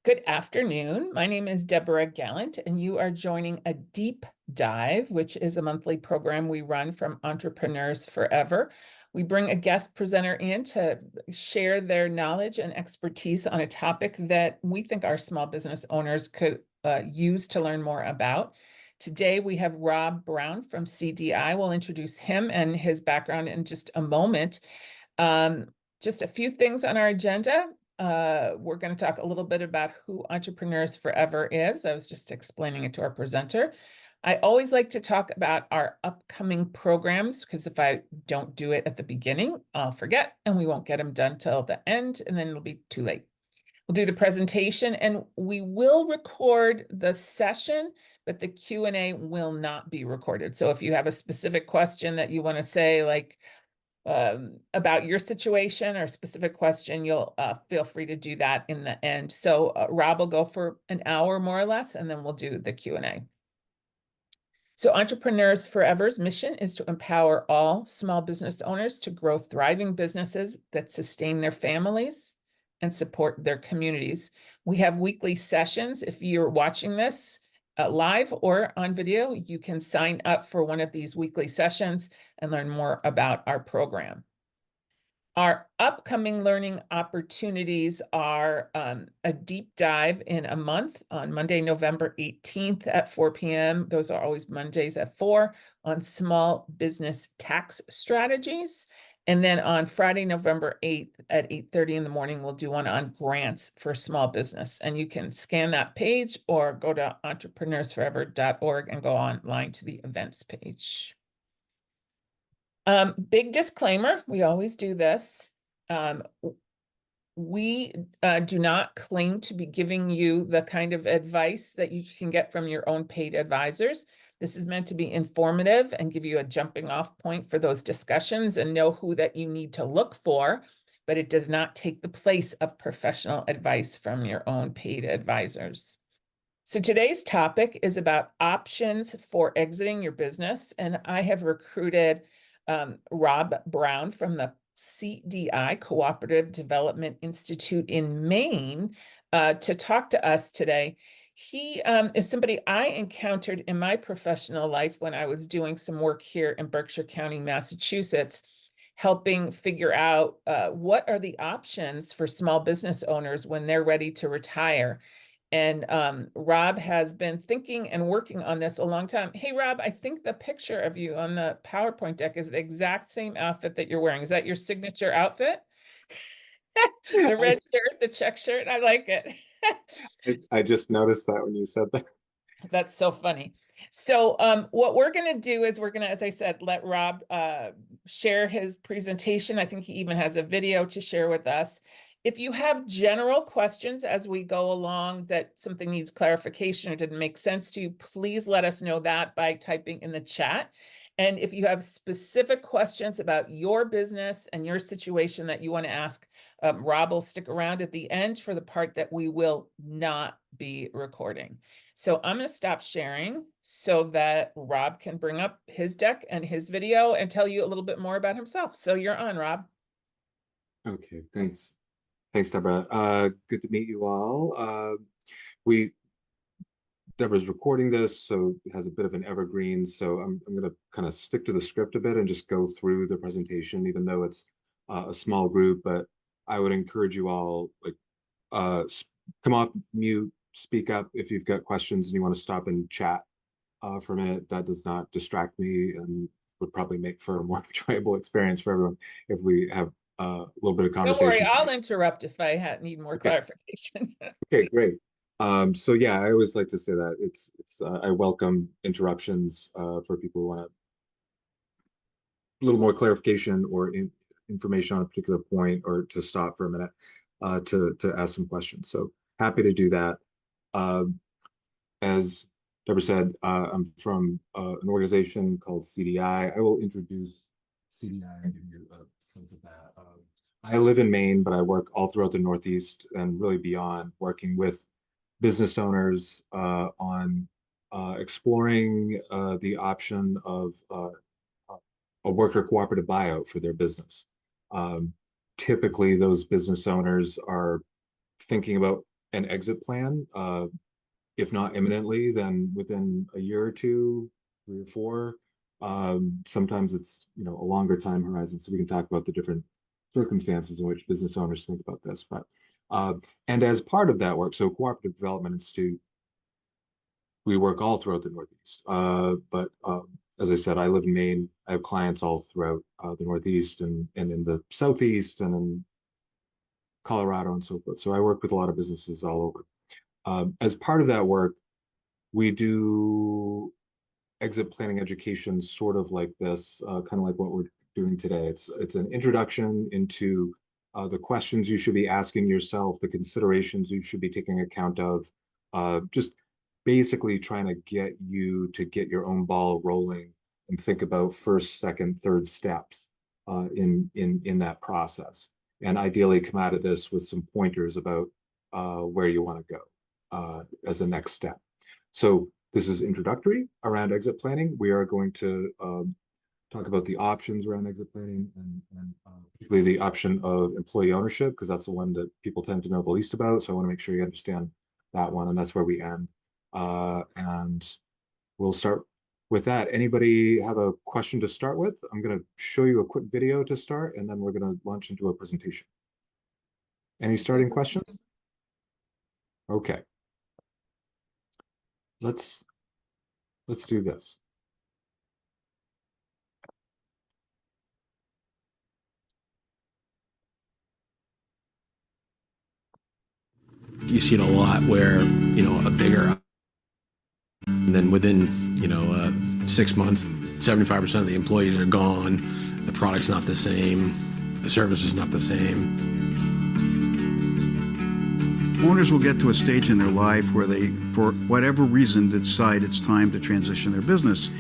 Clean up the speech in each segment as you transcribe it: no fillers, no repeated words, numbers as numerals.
Good afternoon. My name is Deborah Gallant, and you are joining a deep dive, which is a monthly program we run from Entrepreneurs Forever. We bring a guest presenter in to share their knowledge and expertise on a topic that we think our small business owners could use to learn more about. Today, we have Rob Brown from CDI. We'll introduce him and his background in just a moment. Um, just a few things on our agenda. We're going to talk a little bit about who Entrepreneurs Forever is. I was just explaining it to our presenter. I always like to talk about our upcoming programs because if I don't do it at the beginning, I'll forget and we won't get them done till the end, and then it'll be too late. We'll do the presentation and we will record the session, but the Q&A will not be recorded. So if you have a specific question that you want to say, like, about your situation or specific question, you'll feel free to do that in the end. So Rob will go for an hour more or less, and then we'll do the Q&A. So Entrepreneurs Forever's mission is to empower all small business owners to grow thriving businesses that sustain their families and support their communities. We have weekly sessions. If you're watching this live or on video, you can sign up for one of these weekly sessions and learn more about our program. Our upcoming learning opportunities are a deep dive in a month on Monday, November 18th at 4 p.m. Those are always Mondays at 4 on small business tax strategies. And then on Friday, November 8th at 8:30 in the morning, we'll do one on grants for small business. And you can scan that page or go to entrepreneursforever.org and go online to the events page. Big disclaimer, we always do this. We do not claim to be giving you the kind of advice that you can get from your own paid advisors. This is meant to be informative and give you a jumping off point for those discussions and know who that you need to look for, but it does not take the place of professional advice from your own paid advisors. So today's topic is about options for exiting your business, and I have recruited Rob Brown from the CDI, Cooperative Development Institute in Maine, to talk to us today. He is somebody I encountered in my professional life when I was doing some work here in Berkshire County, Massachusetts, helping figure out what are the options for small business owners when they're ready to retire. And Rob has been thinking and working on this a long time. Hey, Rob, I think the picture of you on the PowerPoint deck is the exact same outfit that you're wearing. Is that your signature outfit? The red shirt, the check shirt. I like it. I just noticed that when you said that. That's so funny. So what we're going to do is we're going to, as I said, let Rob share his presentation. I think he even has a video to share with us. If you have general questions as we go along that something needs clarification or didn't make sense to you, please let us know that by typing in the chat. And if you have specific questions about your business and your situation that you want to ask, Rob will stick around at the end for the part that we will not be recording. So I'm going to stop sharing so that Rob can bring up his deck and his video and tell you a little bit more about himself. So you're on, Rob. Okay, thanks. Thanks, Deborah. Good to meet you all. We Deborah's recording this, so it has a bit of an evergreen. So I'm going to kind of stick to the script a bit and just go through the presentation, even though it's a small group. But I would encourage you all, like, come off mute, speak up if you've got questions and you want to stop and chat for a minute. That does not distract me and would probably make for a more enjoyable experience for everyone if we have a little bit of Don't worry, conversation I'll together. interrupt if I need more Okay. clarification. Okay, great. So yeah, I always like to say that it's I welcome interruptions for people who want a little more clarification or information on a particular point, or to stop for a minute to ask some questions. So happy to do that. Um, as Deborah said, I'm from an organization called CDI. I will introduce CDI and give you a sense of that. I live in Maine, but I work all throughout the Northeast and really beyond, working with business owners on exploring the option of a worker cooperative buyout for their business. Um, Typically, those business owners are thinking about an exit plan. If not imminently, then within a year or two, 3 or 4. Sometimes it's, a longer time horizon, so we can talk about the different circumstances in which business owners think about this. But and as part of that work, so Cooperative Development Institute, we work all throughout the Northeast. But as I said, I live in Maine. I have clients all throughout the Northeast and in the Southeast and in Colorado and so forth. So I work with a lot of businesses all over. As part of that work, we do exit planning education sort of like this, kind of like what we're doing today. It's an introduction into the questions you should be asking yourself, the considerations you should be taking account of, just basically trying to get you to get your own ball rolling and think about first, second, third steps in that process, and ideally come out of this with some pointers about where you want to go as a next step. So this is introductory around exit planning. We are going to talk about the options around exit planning and particularly the option of employee ownership, because that's the one that people tend to know the least about. So I want to make sure you understand that one, and that's where we end. And we'll start with that. Anybody have a question to start with? I'm going to show you a quick video to start, and then we're going to launch into a presentation. Any starting questions? Okay. Let's do this. You see it a lot where, a bigger, and then within, 6 months, 75% of the employees are gone. The product's not the same. The service is not the same. Owners will get to a stage in their life where they, for whatever reason, decide it's time to transition their business.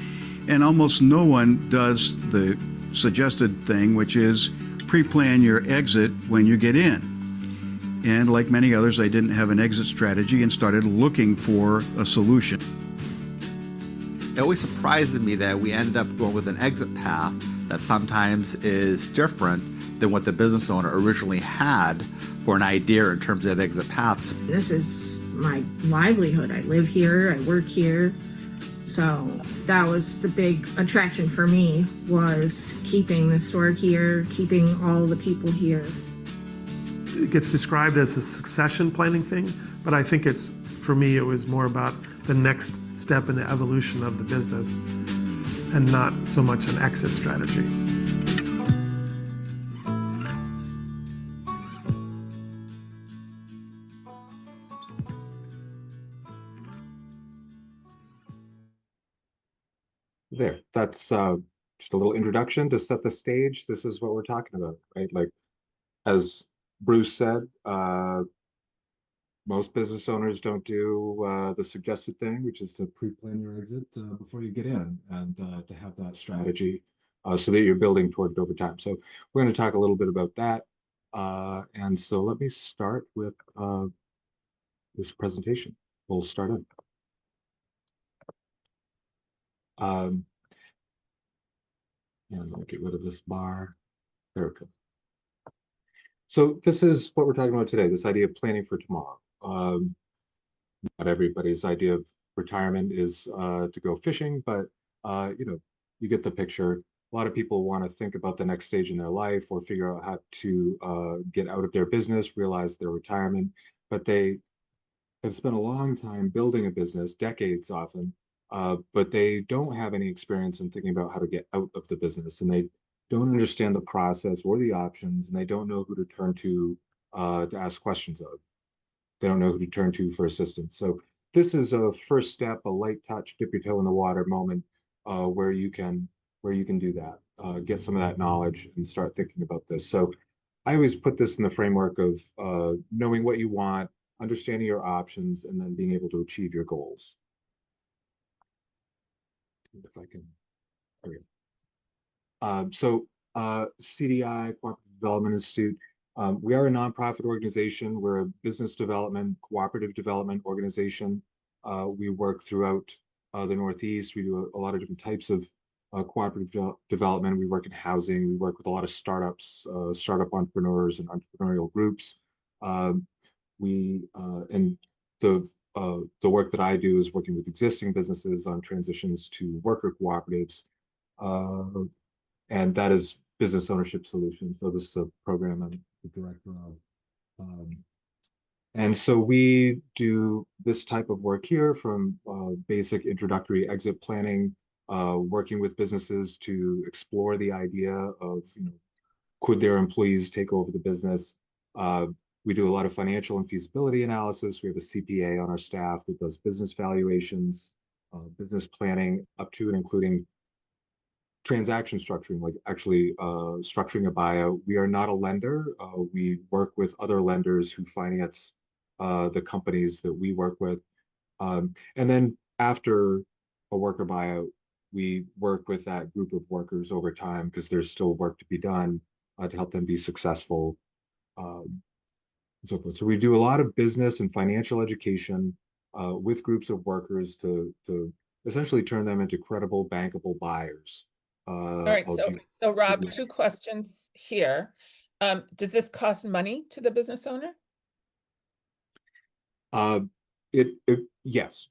And almost no one does the suggested thing, which is pre-plan your exit when you get in. And like many others, I didn't have an exit strategy and started looking for a solution. It always surprises me that we ended up going with an exit path that sometimes is different than what the business owner originally had for an idea in terms of exit paths. This is my livelihood. I live here, I work here. So that was the big attraction for me, was keeping the store here, keeping all the people here. It gets described as a succession planning thing, but I think for me, it was more about the next step in the evolution of the business and not so much an exit strategy. There, that's just a little introduction to set the stage. This is what we're talking about, right? Like, as Bruce said, most business owners don't do the suggested thing, which is to pre-plan your exit before you get in, and to have that strategy so that you're building toward it over time. So we're going to talk a little bit about that. And so let me start with this presentation. We'll start in. And I'll get rid of this bar. There we go. So this is what we're talking about today, this idea of planning for tomorrow. Not everybody's idea of retirement is to go fishing, but you get the picture. A lot of people want to think about the next stage in their life or figure out how to get out of their business, realize their retirement, but they have spent a long time building a business, decades often, but they don't have any experience in thinking about how to get out of the business, and they don't understand the process or the options, and they don't know who to turn to ask questions of. They don't know who to turn to for assistance. So this is a first step, a light touch, dip your toe in the water moment where you can do that, get some of that knowledge and start thinking about this. So I always put this in the framework of knowing what you want, understanding your options, and then being able to achieve your goals. If I can, there we go. So CDI, Cooperative Development Institute, we are a nonprofit organization. We're a business development, cooperative development organization. We work throughout the Northeast. We do a lot of different types of cooperative development. We work in housing. We work with a lot of startups, startup entrepreneurs and entrepreneurial groups. and the work that I do is working with existing businesses on transitions to worker cooperatives, uh, and that is business ownership solutions. So this is a program I'm the director of. Um, and so we do this type of work here, from basic introductory exit planning, working with businesses to explore the idea of, could their employees take over the business? Uh, we do a lot of financial and feasibility analysis. We have a CPA on our staff that does business valuations, business planning, up to and including transaction structuring, like actually structuring a buyout. We are not a lender. We work with other lenders who finance the companies that we work with. And then after a worker buyout, we work with that group of workers over time, because there's still work to be done to help them be successful, and so forth. So we do a lot of business and financial education with groups of workers to essentially turn them into credible, bankable buyers All right, of so Rob, land. two questions here. Does this cost money to the business owner? Uh, yes.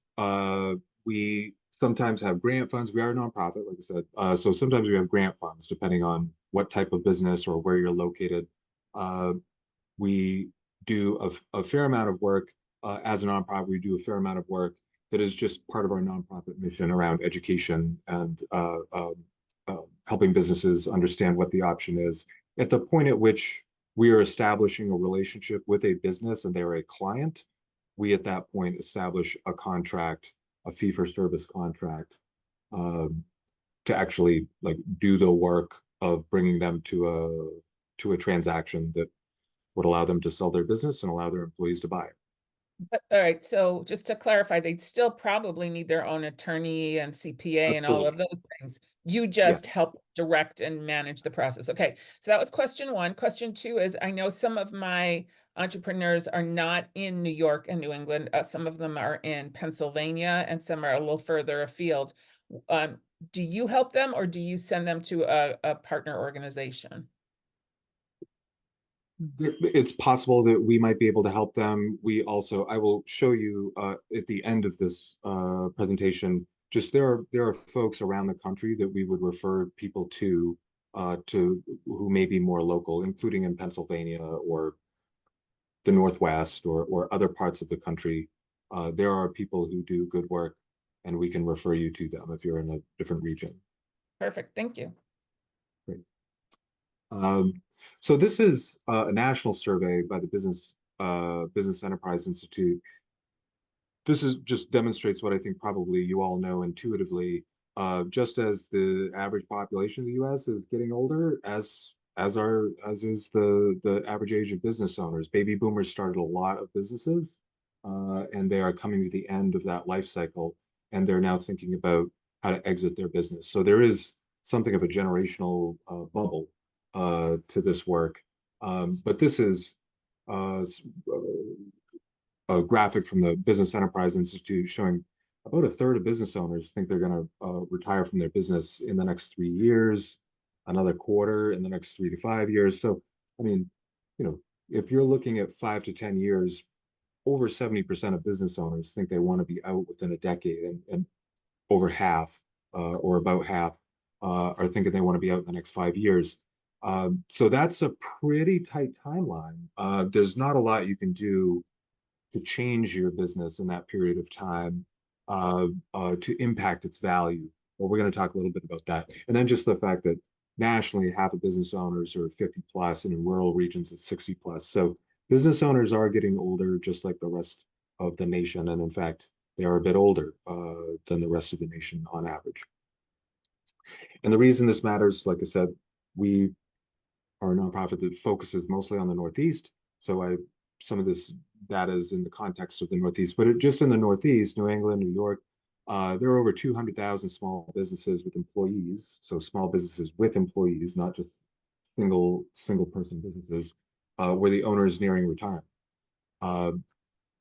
We sometimes have grant funds. We are a nonprofit, like I said. So sometimes we have grant funds, depending on what type of business or where you're located. Uh, we do a fair amount of work as a nonprofit. We do a fair amount of work that is just part of our nonprofit mission around education and helping businesses understand what the option is. At the point at which we are establishing a relationship with a business and they're a client, we at that point establish a contract, a fee for service contract, um, to actually like do the work of bringing them to a transaction that would allow them to sell their business and allow their employees to buy it. All right, so just to clarify, they'd still probably need their own attorney and CPA and all of Absolutely. those things. You Yeah. just help direct and manage the process. Okay, so that was question one. Question two is, I know some of my entrepreneurs are not in New York and New England. Some of them are in Pennsylvania and some are a little further afield. Um, do you help them, or do you send them to a partner organization? It's possible that we might be able to help them. We also, I will show you at the end of this presentation, just there are folks around the country that we would refer people to who may be more local, including in Pennsylvania or the Northwest or other parts of the country. There are people who do good work, and we can refer you to them if you're in a different region. Perfect, thank you. Great. So this is a national survey by the Business Enterprise Institute. This is just demonstrates what I think probably you all know intuitively. Just as the average population of the U.S. is getting older, as is the average age of business owners. Baby boomers started a lot of businesses, and they are coming to the end of that life cycle, and they're now thinking about how to exit their business. So there is something of a generational bubble to this work. But this is a graphic from the Business Enterprise Institute showing about a third of business owners think they're going to retire from their business in the next 3 years, another quarter in the next 3 to 5 years. So, I mean, if you're looking at 5 to 10 years, over 70% of business owners think they want to be out within a decade, and over half, or about half, are thinking they want to be out in the next 5 years. So that's a pretty tight timeline. There's not a lot you can do to change your business in that period of time, to impact its value. Well, we're going to talk a little bit about that. And then just the fact that nationally, half of business owners are 50 plus, and in rural regions, it's 60 plus. So business owners are getting older, just like the rest of the nation. And in fact, they are a bit older than the rest of the nation on average. And the reason this matters, like I said, we are a nonprofit that focuses mostly on the Northeast. So some of this data is in the context of the Northeast, but just in the Northeast, New England, New York, there are over 200,000 small businesses with employees. So small businesses with employees, not just single person businesses, where the owner is nearing retirement.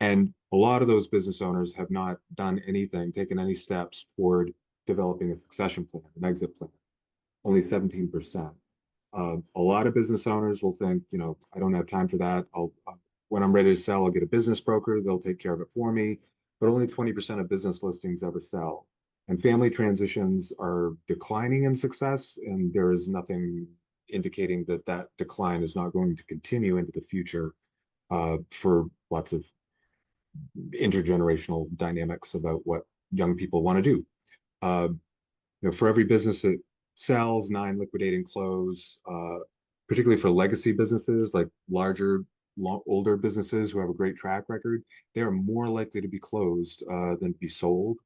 And a lot of those business owners have not done anything, taken any steps toward developing a succession plan, an exit plan. Only 17%. A lot of business owners will think, I don't have time for that. when I'm ready to sell, I'll get a business broker. They'll take care of it for me. But only 20% of business listings ever sell. And family transitions are declining in success, and there is nothing indicating that that decline is not going to continue into the future for lots of intergenerational dynamics about what young people want to do. For every business that sells, 9 liquidate and close, particularly for legacy businesses like larger, older businesses who have a great track record, they are more likely to be closed than to be sold.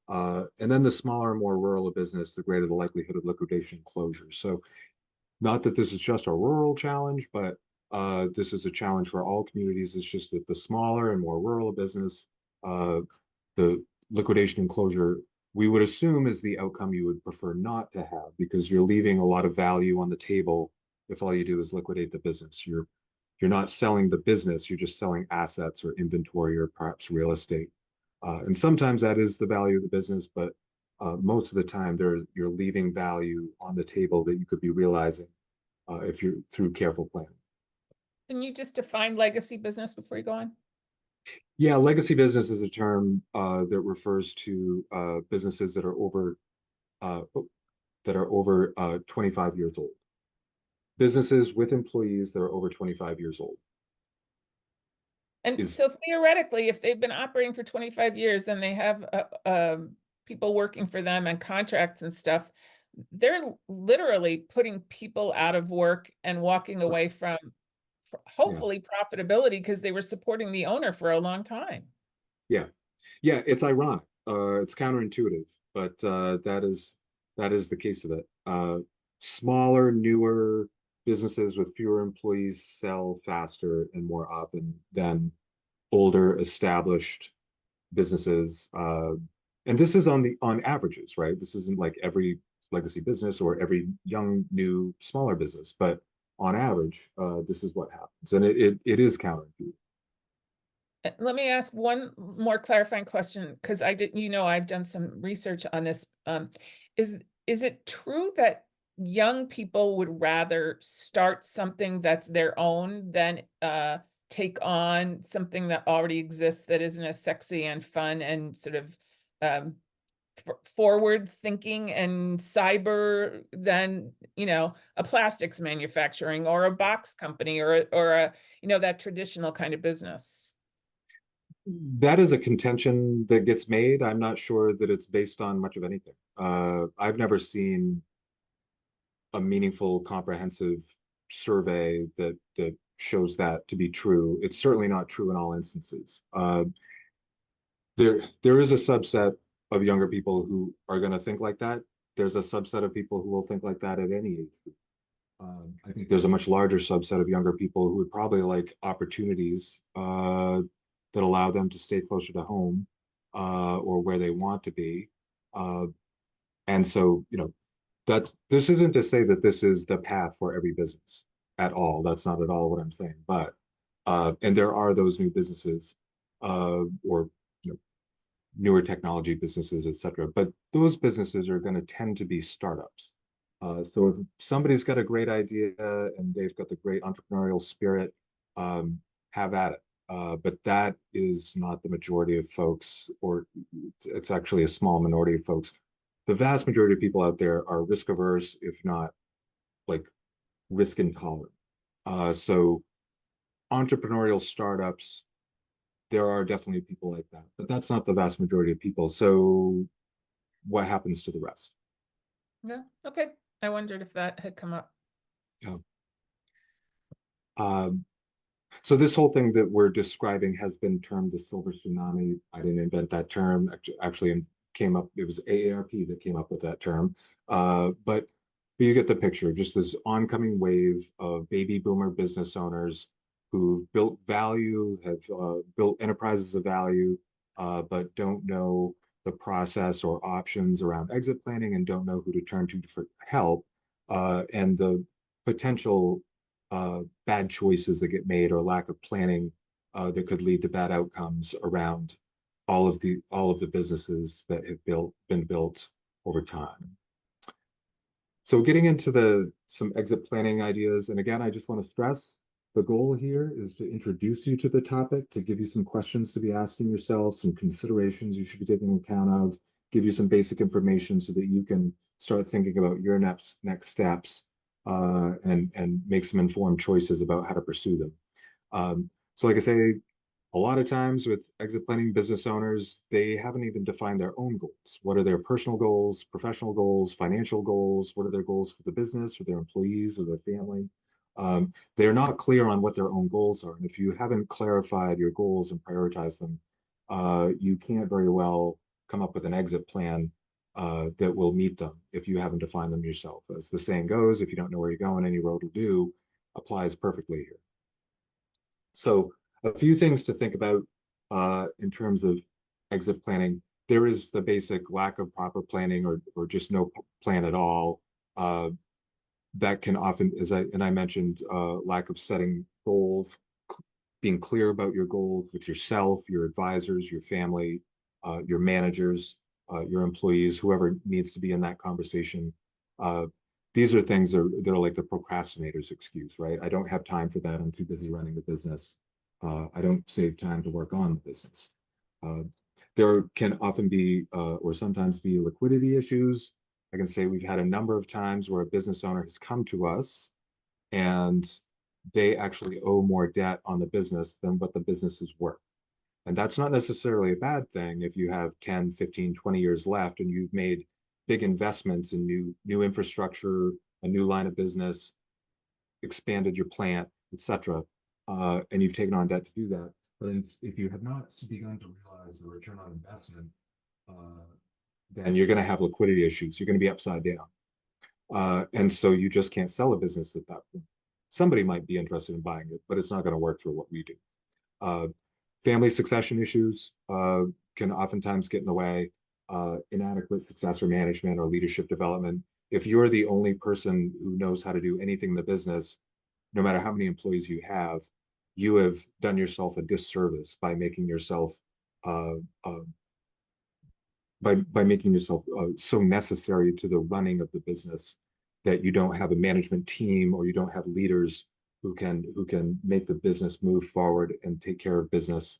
And then the smaller and more rural a business, the greater the likelihood of liquidation and closure. So not that this is just a rural challenge, but this is a challenge for all communities. It's just that the smaller and more rural a business, the liquidation and closure, we would assume is the outcome you would prefer not to have, because you're leaving a lot of value on the table if all you do is liquidate the business. You're not selling the business, you're just selling assets or inventory or perhaps real estate. And sometimes that is the value of the business, but most of the time you're leaving value on the table that you could be realizing if you're through careful planning. Can you just define legacy business before you go on? Yeah, legacy business is a term that refers to businesses that are over 25 years old. Businesses with employees that are over 25 years old. And so theoretically, if they've been operating for 25 years and they have people working for them and contracts and stuff, they're literally putting people out of work and walking away from hopefully profitability because they were supporting the owner for a long time. Yeah, it's ironic. It's counterintuitive, but that is the case of it. Smaller, newer businesses with fewer employees sell faster and more often than older, established businesses. And this is on averages, right? This isn't like every legacy business or every young, new, smaller business, but on average, this is what happens, and it is counterintuitive. Let me ask one more clarifying question, because I've done some research on this. Is it true that young people would rather start something that's their own than take on something that already exists that isn't as sexy and fun and sort of forward thinking and cyber than a plastics manufacturing or a box company or a that traditional kind of business? That is a contention that gets made. I'm not sure that it's based on much of anything. I've never seen a meaningful, comprehensive survey that shows that to be true. It's certainly not true in all instances. There is a subset of younger people who are going to think like that. There's a subset of people who will think like that at any age. I think there's a much larger subset of younger people who would probably like opportunities that allow them to stay closer to home or where they want to be. And so, this isn't to say that this is the path for every business at all. That's not at all what I'm saying. But and there are those new businesses or newer technology businesses, et cetera. But those businesses are going to tend to be startups. So if somebody's got a great idea and they've got the great entrepreneurial spirit, have at it. But that is not the majority of folks, or it's actually a small minority of folks. The vast majority of people out there are risk averse, if not like risk intolerant. So entrepreneurial startups, there are definitely people like that, but that's not the vast majority of people. So what happens to the rest? Yeah. Okay. I wondered if that had come up. Yeah. So this whole thing that we're describing has been termed the silver tsunami. I didn't invent that term. Actually, came up. It was AARP that came up with that term. But you get the picture. Just this oncoming wave of baby boomer business owners who've built value, have built enterprises of value, but don't know the process or options around exit planning and don't know who to turn to for help, and the potential bad choices that get made or lack of planning that could lead to bad outcomes around all of the businesses that have been built over time. So getting into some exit planning ideas, and again, I just want to stress The goal here is to introduce you to the topic, to give you some questions to be asking yourself, some considerations you should be taking account of, give you some basic information so that you can start thinking about your next steps and make some informed choices about how to pursue them. So like I say, a lot of times with exit planning business owners, they haven't even defined their own goals. What are their personal goals, professional goals, financial goals? What are their goals for the business, for their employees, or their family? They're not clear on what their own goals are. And if you haven't clarified your goals and prioritized them, you can't very well come up with an exit plan that will meet them if you haven't defined them yourself. As the saying goes, if you don't know where you're going, any road will do, applies perfectly here. So a few things to think about in terms of exit planning. There is the basic lack of proper planning or just no plan at all. That can often, I mentioned, lack of setting goals, being clear about your goals with yourself, your advisors, your family, your managers, your employees, whoever needs to be in that conversation. These are things that are like the procrastinator's excuse, right? I don't have time for that. I'm too busy running the business. I don't save time to work on the business. Uh, there can often be, or sometimes be, liquidity issues. I can say we've had a number of times where a business owner has come to us and they actually owe more debt on the business than what the business is worth. And that's not necessarily a bad thing if you have 10, 15, 20 years left and you've made big investments in new infrastructure, a new line of business, expanded your plant, etc. And you've taken on debt to do that. But if you have not begun to realize the return on investment, uh, then you're going to have liquidity issues. You're going to be upside down. And so you just can't sell a business at that point. Somebody might be interested in buying it, but it's not going to work for what we do. Uh, Family succession issues can oftentimes get in the way, inadequate successor management or leadership development. If you're the only person who knows how to do anything in the business, no matter how many employees you have done yourself a disservice by making yourself uh, uh, by making yourself so necessary to the running of the business that you don't have a management team or you don't have leaders who can make the business move forward and take care of business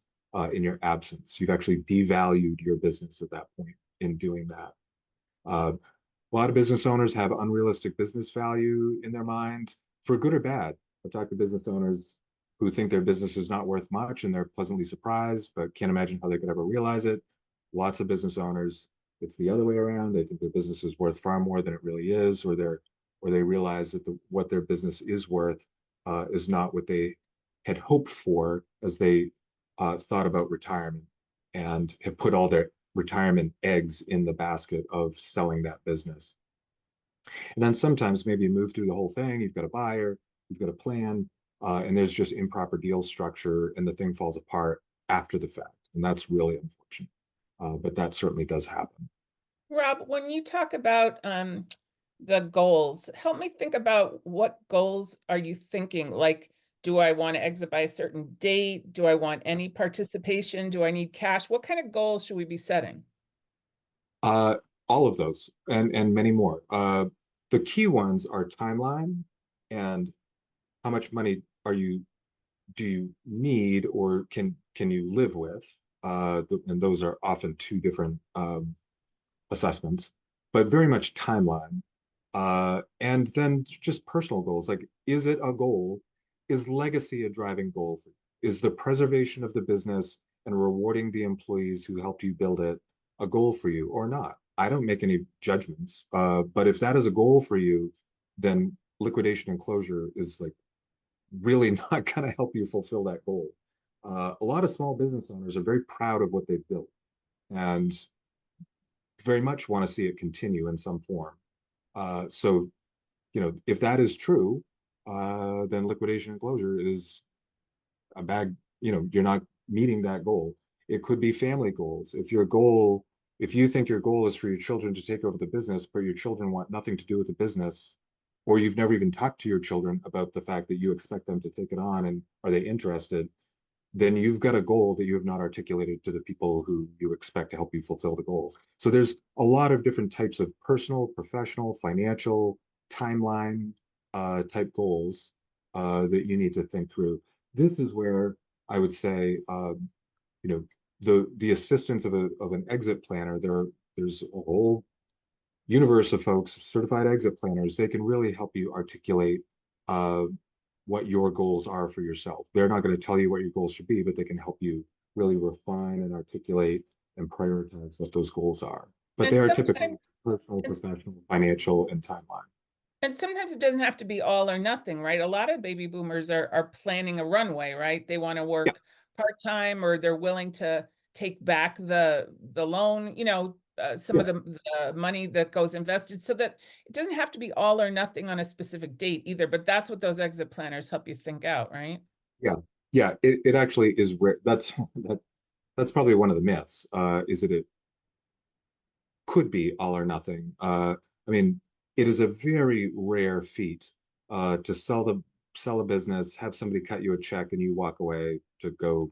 in your absence. You've actually devalued your business at that point in doing that. A lot of business owners have unrealistic business value in their mind, for good or bad. I've talked to business owners who think their business is not worth much and they're pleasantly surprised, but can't imagine how they could ever realize it. Lots of business owners, it's the other way around. They think their business is worth far more than it really is, or they realize that what their business is worth is not what they had hoped for as they thought about retirement and have put all their retirement eggs in the basket of selling that business. And then sometimes maybe you move through the whole thing, you've got a buyer, you've got a plan, and there's just improper deal structure and the thing falls apart after the fact. And that's really unfortunate. But that certainly does happen. Rob, when you talk about the goals, help me think about what goals are you thinking? Like, do I want to exit by a certain date? Do I want any participation? Do I need cash? What kind of goals should we be setting? Uh, all of those and many more. The key ones are timeline and how much money do you need or can you live with? And those are often two different assessments, but very much timeline. And then just personal goals. Like, is it a goal? Is legacy a driving goal for you? Is the preservation of the business and rewarding the employees who helped you build it a goal for you or not? I don't make any judgments. But if that is a goal for you, then liquidation and closure is like really not going to help you fulfill that goal. A lot of small business owners are very proud of what they've built and very much want to see it continue in some form. So, if that is true, then liquidation and closure is a bad, you're not meeting that goal. It could be family goals. If you think your goal is for your children to take over the business, but your children want nothing to do with the business, or you've never even talked to your children about the fact that you expect them to take it on and are they interested, then you've got a goal that you have not articulated to the people who you expect to help you fulfill the goal. So there's a lot of different types of personal, professional, financial, timeline type goals that you need to think through. This is where I would say, you know, the assistance of an exit planner. There's a whole universe of folks, certified exit planners. They can really help you articulate uh, what your goals are for yourself. They're not going to tell you what your goals should be, but they can help you really refine and articulate and prioritize what those goals are. But And they are typically sometimes personal, it's professional, financial, and timeline. And sometimes it doesn't have to be all or nothing, right? A lot of baby boomers are planning a runway, right? They want to Yeah, work part-time, or they're willing to take back the loan, some yeah, of the money that goes invested, so that it doesn't have to be all or nothing on a specific date either. But that's what those exit planners help you think out, right? yeah, yeah. It actually is rare. That's probably one of the myths. Is that it could be all or nothing. I mean, it is a very rare feat to sell a business, have somebody cut you a check, and you walk away to go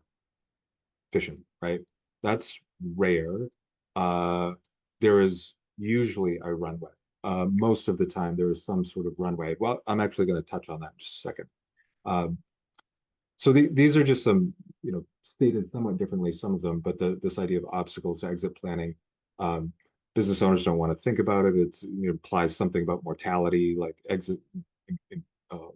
fishing, right? That's rare. Uh, there is usually a runway. Most of the time, there is some sort of runway. Well, I'm actually going to touch on that in just a second. Um, so these are just some, stated somewhat differently, some of them, but this idea of obstacles to exit planning, um, business owners don't want to think about it. It implies something about mortality, like exit,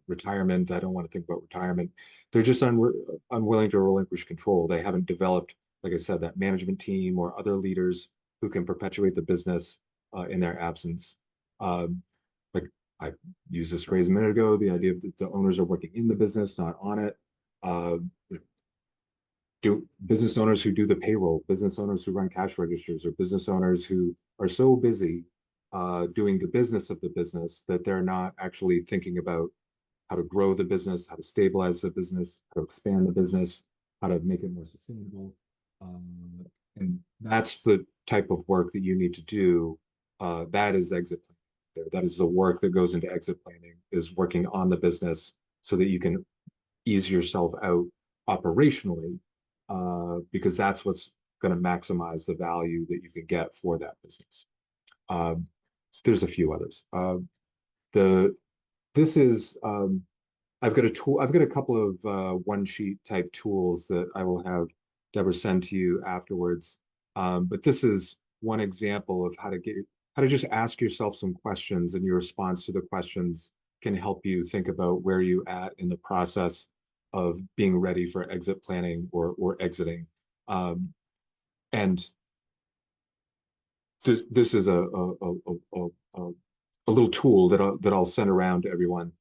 retirement. I don't want to think about retirement. They're just unwilling to relinquish control. They haven't developed, like I said, that management team or other leaders who can perpetuate the business in their absence. Um, like I used this phrase a minute ago, the idea of the owners are working in the business, not on it. Uh, do business owners who do the payroll, business owners who run cash registers, or business owners who are so busy doing the business of the business that they're not actually thinking about how to grow the business, how to stabilize the business, how to expand the business, how to make it more sustainable. And that's the type of work that you need to do. That is exit planning there. That is the work that goes into exit planning, is working on the business so that you can ease yourself out operationally, because that's what's going to maximize the value that you can get for that business. Um, there's a few others. The this is I've got a tool. I've got a couple of one sheet type tools that I will have Deborah send to you afterwards. But this is one example of how to just ask yourself some questions, and your response to the questions can help you think about where you at in the process of being ready for exit planning or exiting. Um, and this is a little tool that I'll send around to everyone.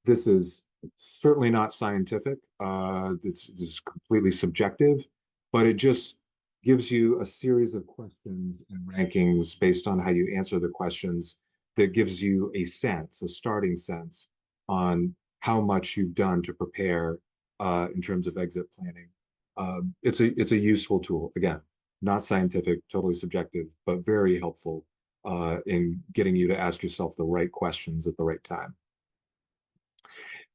This is certainly not scientific. It's completely subjective, but it just gives you a series of questions and rankings based on how you answer the questions, that gives you a sense, a starting sense on how much you've done to prepare in terms of exit planning. It's a useful tool. Again, not scientific, totally subjective, but very helpful in getting you to ask yourself the right questions at the right time.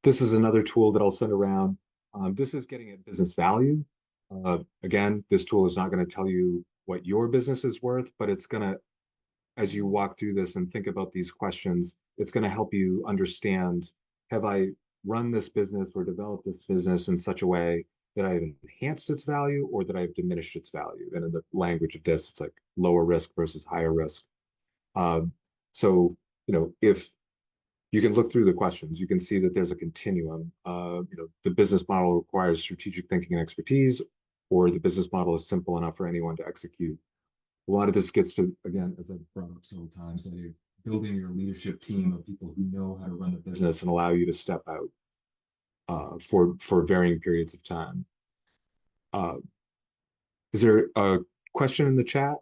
This is another tool that I'll send around. This is getting at business value. Again, this tool is not going to tell you what your business is worth, but it's going to, as you walk through this and think about these questions, it's going to help you understand, have I run this business or developed this business in such a way that I've enhanced its value, or that I've diminished its value? And in the language of this, it's like lower risk versus higher risk. Um, so, if you can look through the questions, you can see that there's a continuum. The business model requires strategic thinking and expertise, or the business model is simple enough for anyone to execute. A lot of this gets to, again, as I've brought up several times, that you're building your leadership team of people who know how to run the business and allow you to step out for varying periods of time. Uh, is there a question in the chat?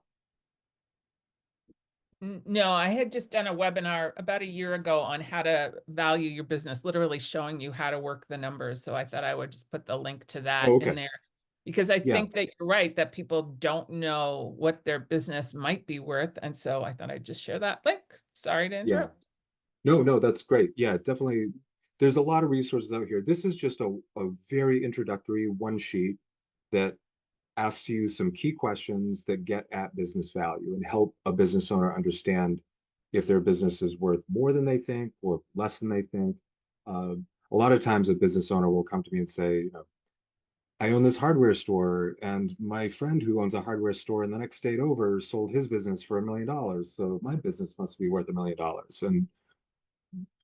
No, I had just done a webinar about a year ago on how to value your business, literally showing you how to work the numbers. So I thought I would just put the link to that Oh, in okay. there, because I Yeah, think that you're right, that people don't know what their business might be worth. And so I thought I'd just share that link. Sorry to yeah. interrupt. No, that's great. Yeah, definitely. There's a lot of resources out here. This is just a very introductory one sheet that asks you some key questions that get at business value and help a business owner understand if their business is worth more than they think or less than they think. a lot of times a business owner will come to me and say, you know, I own this hardware store, and my friend who owns a hardware store in the next state over sold his business for $1 million. So my business must be worth $1 million. And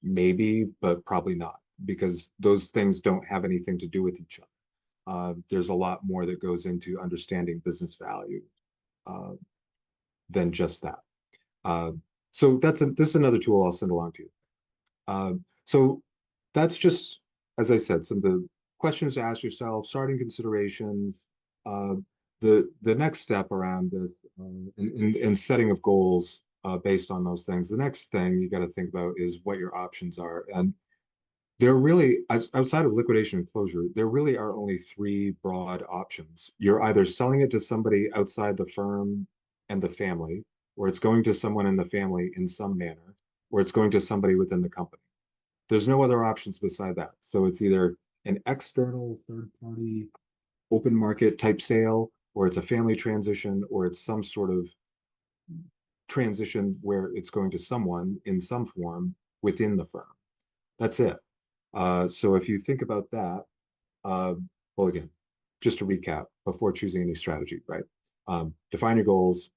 maybe, but probably not, because those things don't have anything to do with each other. There's a lot more that goes into understanding business value uh, than just that. Uh, so this is another tool I'll send along to you. So that's just, as I said, some of the questions to ask yourself, starting considerations. Uh, the next step around this in setting of goals based on those things. The next thing you got to think about is what your options are, and there really, outside of liquidation and closure, there really are only three broad options. You're either selling it to somebody outside the firm and the family, or it's going to someone in the family in some manner, or it's going to somebody within the company. There's no other options beside that. So it's either an external third party open market type sale, or it's a family transition, or it's some sort of transition where it's going to someone in some form within the firm. That's it. So if you think about that, well, again, just to recap before choosing any strategy, right? Define your goals.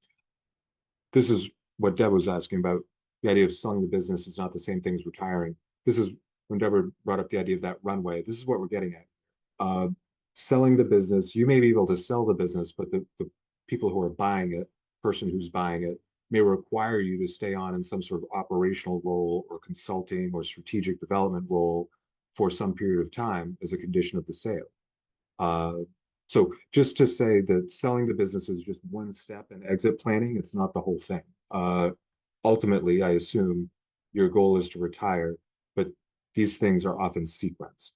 This is what Deb was asking about. The idea of selling the business is not the same thing as retiring. This is when Deborah brought up the idea of that runway. This is what we're getting at. Selling the business, you may be able to sell the business, but the people who are buying it, person who's buying it, may require you to stay on in some sort of operational role or consulting or strategic development role for some period of time as a condition of the sale. So just to say that selling the business is just one step in exit planning, it's not the whole thing. Ultimately, I assume your goal is to retire, but these things are often sequenced.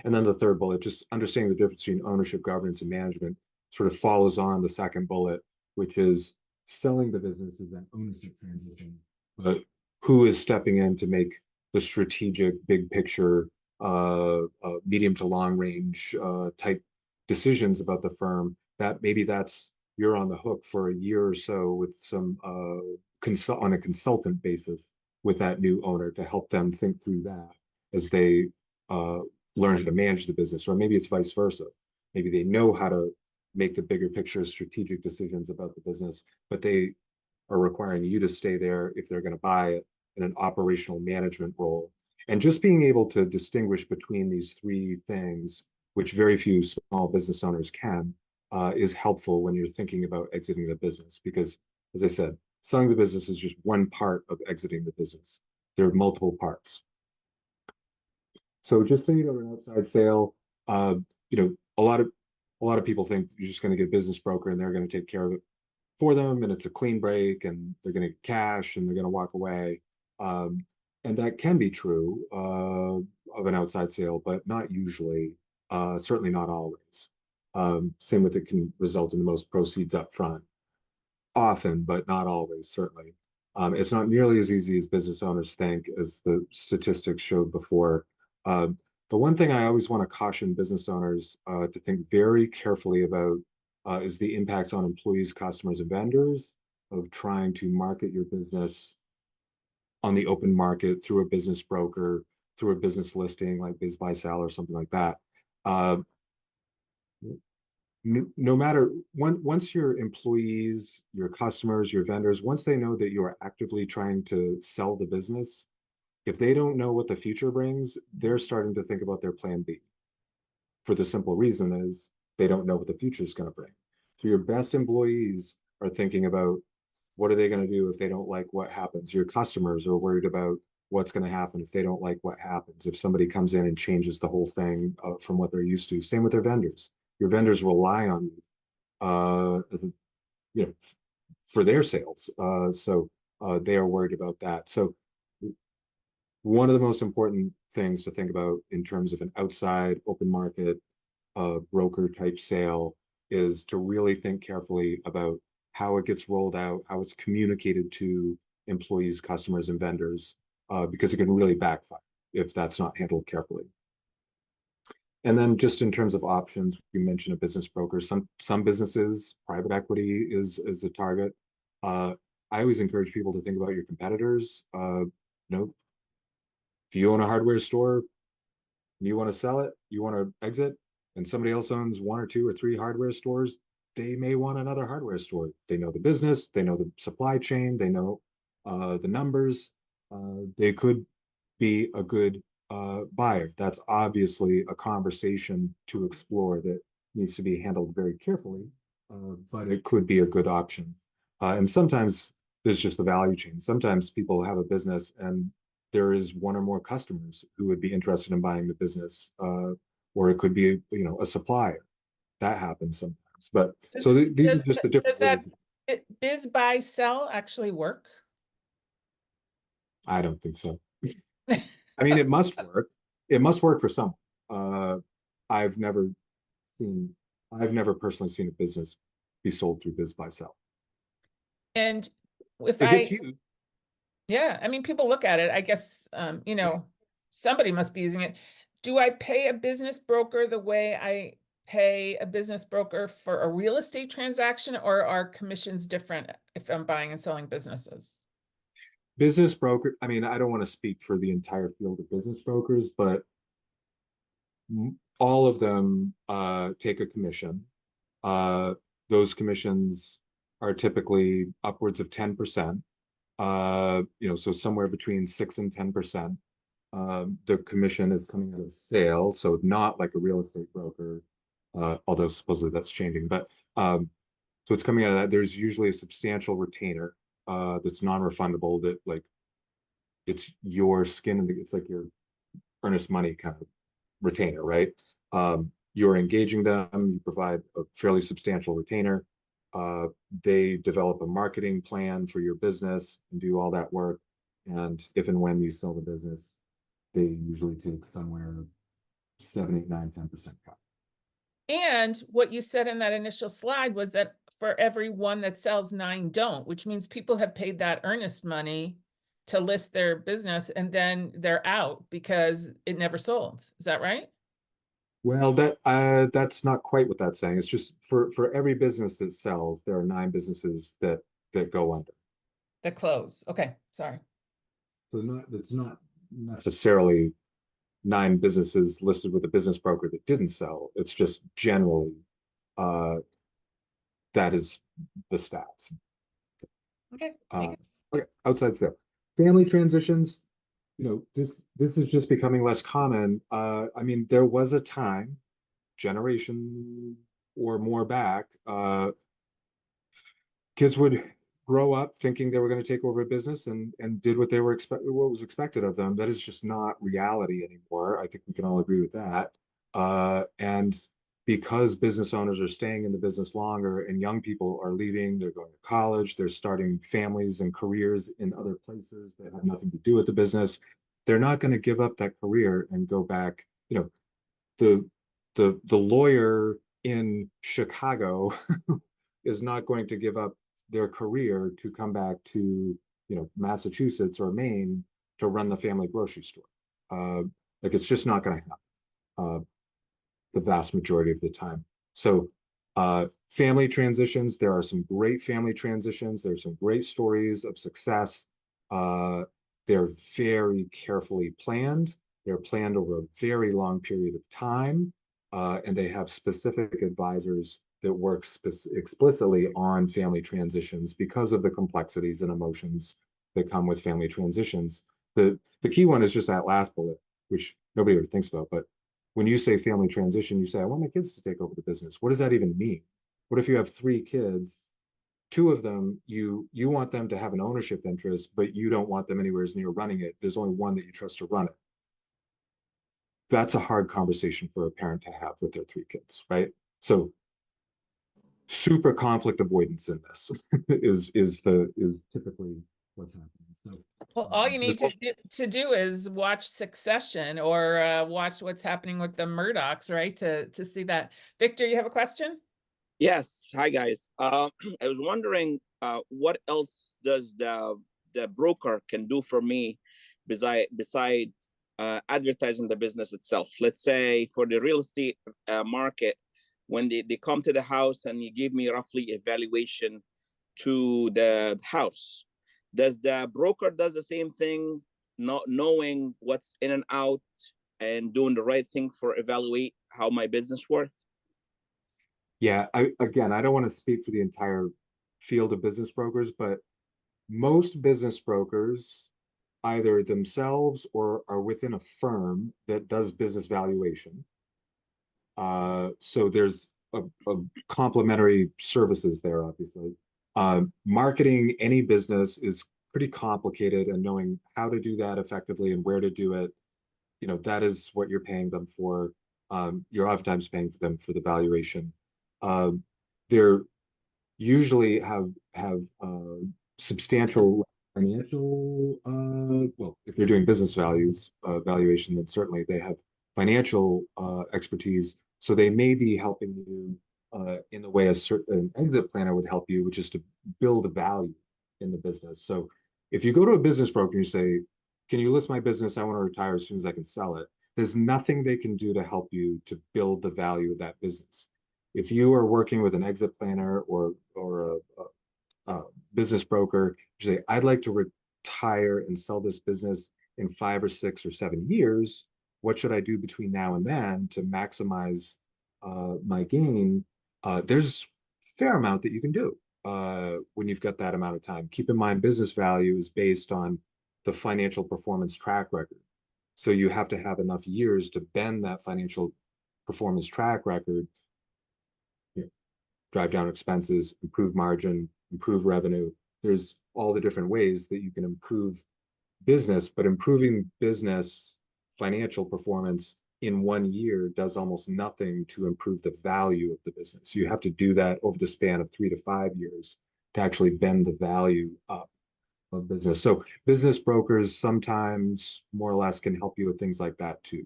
And then the third bullet, just understanding the difference between ownership, governance, and management, sort of follows on the second bullet, which is selling the business is that ownership transition, but who is stepping in to make the strategic, big picture, medium to long range type decisions about the firm. That maybe that's you're on the hook for a year or so with some on a consultant basis with that new owner to help them think through that as they learn how to manage the business, or maybe it's vice versa. Maybe they know how to make the bigger picture strategic decisions about the business, but they are requiring you to stay there if they're going to buy it in an operational management role. And just being able to distinguish between these three things, which very few small business owners can, is helpful when you're thinking about exiting the business. Because, as I said, selling the business is just one part of exiting the business. There are multiple parts. So just so you know, an outside sale, uh, a lot of people think you're just going to get a business broker and they're going to take care of it for them, and it's a clean break, and they're going to get cash and they're going to walk away. And that can be true of an outside sale, but not usually. Certainly not always. Same with it can result in the most proceeds up front, often, but not always. Certainly, it's not nearly as easy as business owners think, as the statistics showed before. Um, the one thing I always want to caution business owners to think very carefully about is the impacts on employees, customers, and vendors of trying to market your business on the open market through a business broker, through a business listing like Biz Buy Sell or something like that. Uh, no matter once your employees, your customers, your vendors, once they know that you are actively trying to sell the business, if they don't know what the future brings, they're starting to think about their plan B. For the simple reason is they don't know what the future is going to bring. So your best employees are thinking about what are they going to do if they don't like what happens. Your customers are worried about what's going to happen if they don't like what happens. If somebody comes in and changes the whole thing from what they're used to. Same with their vendors. Your vendors rely on you, for their sales. So they are worried about that. So one of the most important things to think about in terms of an outside open market broker type sale is to really think carefully about how it gets rolled out, how it's communicated to employees, customers, and vendors, because it can really backfire if that's not handled carefully. And then just in terms of options, you mentioned a business broker. Some businesses, private equity is a target. I always encourage people to think about your competitors. If you own a hardware store, You want to sell it, you want to exit, and somebody else owns 1 or 2 or 3 hardware stores, they may want another hardware store. They know the business, they know the supply chain, they know the numbers. They could be a good buyer. That's obviously a conversation to explore that needs to be handled very carefully, but it could be a good option. And sometimes there's just the value chain. Sometimes people have a business and there is 1 or more customers who would be interested in buying the business, or it could be, a supplier. That happens sometimes. But Does, so these are does, just the does different that ways. biz buy sell actually work? I don't think so. I mean, it must work. It must work for some. Uh, I've never seen, I've never personally seen a business be sold through biz buy sell. And if It gets I, used. yeah, I mean, people look at it, I guess, somebody must be using it. Do I pay a business broker the way I pay a business broker for a real estate transaction, or are commissions different if I'm buying and selling businesses? Business broker, I mean, I don't want to speak for the entire field of business brokers, but all of them take a commission. Uh, those commissions are typically upwards of 10%. So somewhere between 6 and 10%. The commission is coming out of sales, so not like a real estate broker, although supposedly that's changing. But so it's coming out of that. There's usually a substantial retainer that's non-refundable. That like it's your skin and it's like your earnest money kind of retainer, right? You're engaging them. You provide a fairly substantial retainer. They develop a marketing plan for your business and do all that work. And if and when you sell the business, they usually take somewhere 7, 8, 9, 10% cut. And what you said in that initial slide was that for every one that sells, 9 don't, which means people have paid that earnest money to list their business and then they're out because it never sold. Is that right? Well, that's not quite what that's saying. It's just for every business that sells, there are 9 businesses that go under. The close. Okay, sorry. So it's not necessarily 9 businesses listed with a business broker that didn't sell. It's just generally uh, that is the stats. Okay, Uh, thanks. okay, outside sale, family transitions. This is just becoming less common. I mean, there was a time, generation or more back, kids would grow up thinking they were going to take over a business and did what was expected of them. That is just not reality anymore. I think we can all agree with that. And because business owners are staying in the business longer and young people are leaving, they're going to college, they're starting families and careers in other places that have nothing to do with the business. They're not going to give up that career and go back. The the lawyer in Chicago is not going to give up their career to come back to Massachusetts or Maine to run the family grocery store. Like it's just not going to happen the vast majority of the time. So family transitions, there are some great family transitions. There's some great stories of success. They're very carefully planned. They're planned over a very long period of time, and they have specific advisors that work explicitly on family transitions because of the complexities and emotions that come with family transitions. The key one is just that last bullet, which nobody ever thinks about. But when you say family transition, you say, I want my kids to take over the business. What does that even mean? What if you have 3 kids? 2 of them, you want them to have an ownership interest, but you don't want them anywhere near running it. There's only one that you trust to run it. That's a hard conversation for a parent to have with their 3 kids, right? So super conflict avoidance in this is typically what's happening. So Well, all you need to do is watch Succession or watch what's happening with the Murdochs, right? To see that. Victor, you have a question? Yes. Hi, guys. I was wondering what else does the broker can do for me beside advertising the business itself? Let's say for the real estate market, when they come to the house and you give me roughly a valuation to the house, does the broker does the same thing, not knowing what's in and out and doing the right thing for evaluate how my business worth? Yeah, I don't want to speak for the entire field of business brokers, but most business brokers either themselves or are within a firm that does business valuation. So there's a complementary services there, obviously. Marketing any business is pretty complicated, and knowing how to do that effectively and where to do it, that is what you're paying them for. You're oftentimes paying for them for the valuation. They're usually have substantial financial well, if they're doing business valuation, then certainly they have financial expertise. So they may be helping you in the way an exit planner would help you, which is to build a value in the business. So if you go to a business broker and you say, can you list my business? I want to retire as soon as I can sell it. There's nothing they can do to help you to build the value of that business. If you are working with an exit planner or a business broker, you say, I'd like to retire and sell this business in 5 or 6 or 7 years. What should I do between now and then to maximize my gain? There's a fair amount that you can do when you've got that amount of time. Keep in mind, business value is based on the financial performance track record. So you have to have enough years to bend that financial performance track record, drive down expenses, improve margin, improve revenue. There's all the different ways that you can improve business, but improving business financial performance in 1 year does almost nothing to improve the value of the business. You have to do that over the span of 3 to 5 years to actually bend the value up of business. So business brokers sometimes more or less can help you with things like that too.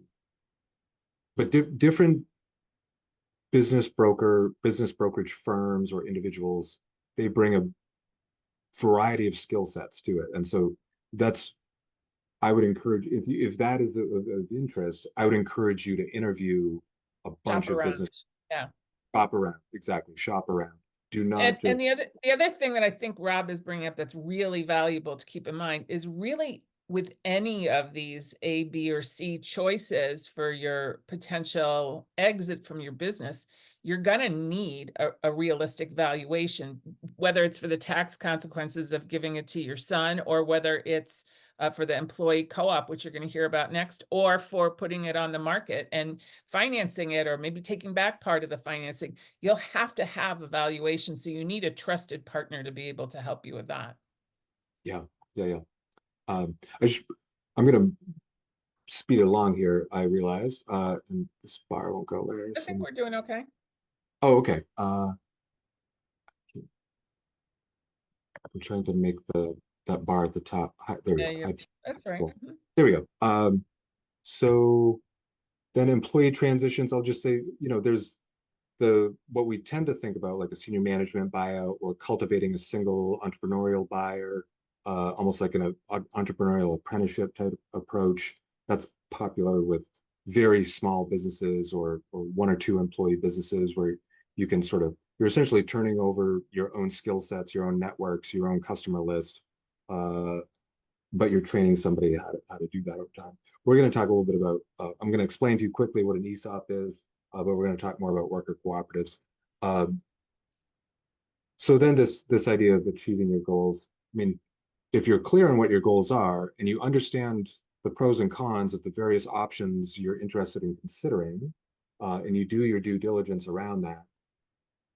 But different business brokerage firms or individuals, they bring a variety of skill sets to it. And so that's, I would encourage, if that is of interest, I would encourage you to interview a bunch Shop of around. business. Yeah. Shop around, exactly. Shop around. Do not And, just. and the other thing that I think Rob is bringing up that's really valuable to keep in mind is really with any of these A, B, or C choices for your potential exit from your business, you're going to need a realistic valuation, whether it's for the tax consequences of giving it to your son, or whether it's for the employee co-op, which you're going to hear about next, or for putting it on the market and financing it, or maybe taking back part of the financing. You'll have to have a valuation. So you need a trusted partner to be able to help you with that. Yeah. I'm gonna speed along here, I realized. And this bar won't go away. I think we're doing okay. Oh, okay. I'm trying to make that bar at the top. There we Yeah, go. that's right. Cool. There we go. So then employee transitions, I'll just say, there's what we tend to think about, like a senior management buyout or cultivating a single entrepreneurial buyer, almost like an entrepreneurial apprenticeship type approach. That's popular with very small businesses or 1 or 2 employee businesses, where you're essentially turning over your own skill sets, your own networks, your own customer list, but you're training somebody how to do that over time. We're going to talk a little bit about, I'm going to explain to you quickly what an ESOP is, but we're going to talk more about worker cooperatives. So then this idea of achieving your goals, I mean, if you're clear on what your goals are and you understand the pros and cons of the various options you're interested in considering, and you do your due diligence around that,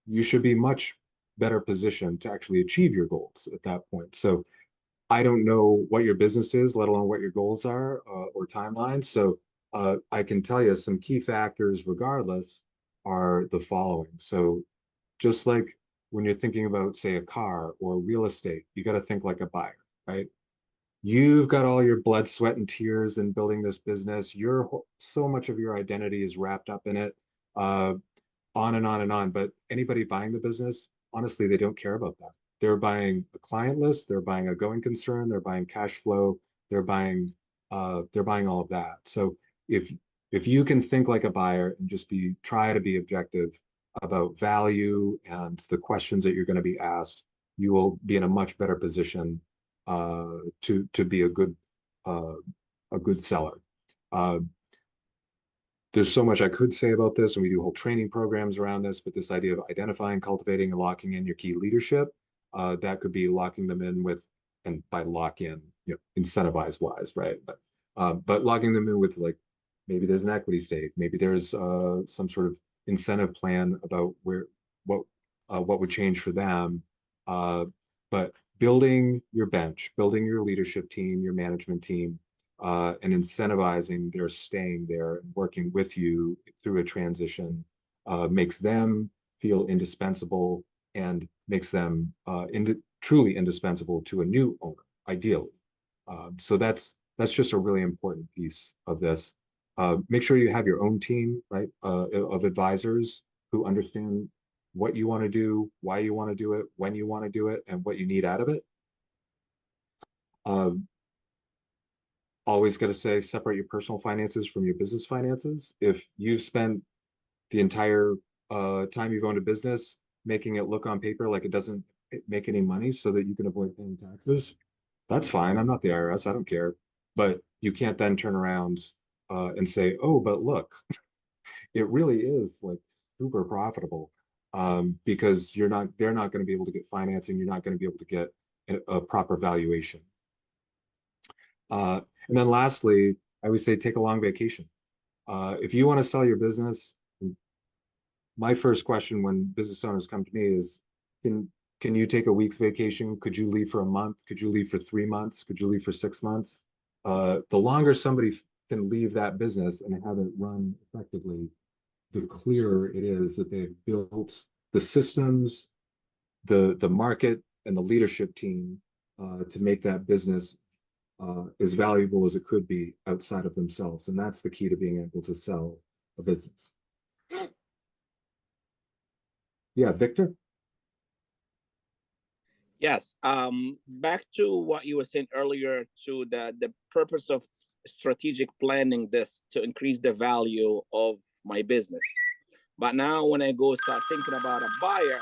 you should be much better positioned to actually achieve your goals at that point. So I don't know what your business is, let alone what your goals are, or timelines. So I can tell you some key factors regardless are the following. So just like when you're thinking about, say, a car or real estate, you got to think like a buyer, right? You've got all your blood, sweat, and tears in building this business. So much of your identity is wrapped up in it, on and on and on. But anybody buying the business, honestly, they don't care about that. They're buying a client list, they're buying a going concern, they're buying cash flow, they're buying all of that. So if you can think like a buyer and just try to be objective about value and the questions that you're going to be asked, you will be in a much better position to be a good seller. there's so much I could say about this, and we do whole training programs around this, but this idea of identifying, cultivating, and locking in your key leadership, that could be locking them in with, and by lock in, incentivize wise, right? But locking them in with, like, maybe there's an equity stake, maybe there's some sort of incentive plan about what would change for them. But building your bench, building your leadership team, your management team, and incentivizing their staying there and working with you through a transition makes them feel indispensable and makes them truly indispensable to a new owner, ideally. So that's just a really important piece of this. Make sure you have your own team, right, of advisors who understand what you want to do, why you want to do it, when you want to do it, and what you need out of it. Always got to say, separate your personal finances from your business finances. If you've spent the entire time you've owned a business making it look on paper like it doesn't make any money so that you can avoid paying taxes, that's fine. I'm not the IRS. I don't care. But you can't then turn around and say, oh, but look, it really is like super profitable, because they're not going to be able to get financing. You're not going to be able to get a proper valuation. And then lastly, I would say take a long vacation. If you want to sell your business, my first question when business owners come to me is, can you take a week's vacation? Could you leave for a month? Could you leave for 3 months? Could you leave for 6 months? The longer somebody can leave that business and have it run effectively, the clearer it is that they've built the systems, the market, and the leadership team to make that business as valuable as it could be outside of themselves. And that's the key to being able to sell a business. Yeah, Victor? Yes. Back to what you were saying earlier, to the purpose of strategic planning this to increase the value of my business. But now when I go start thinking about a buyer,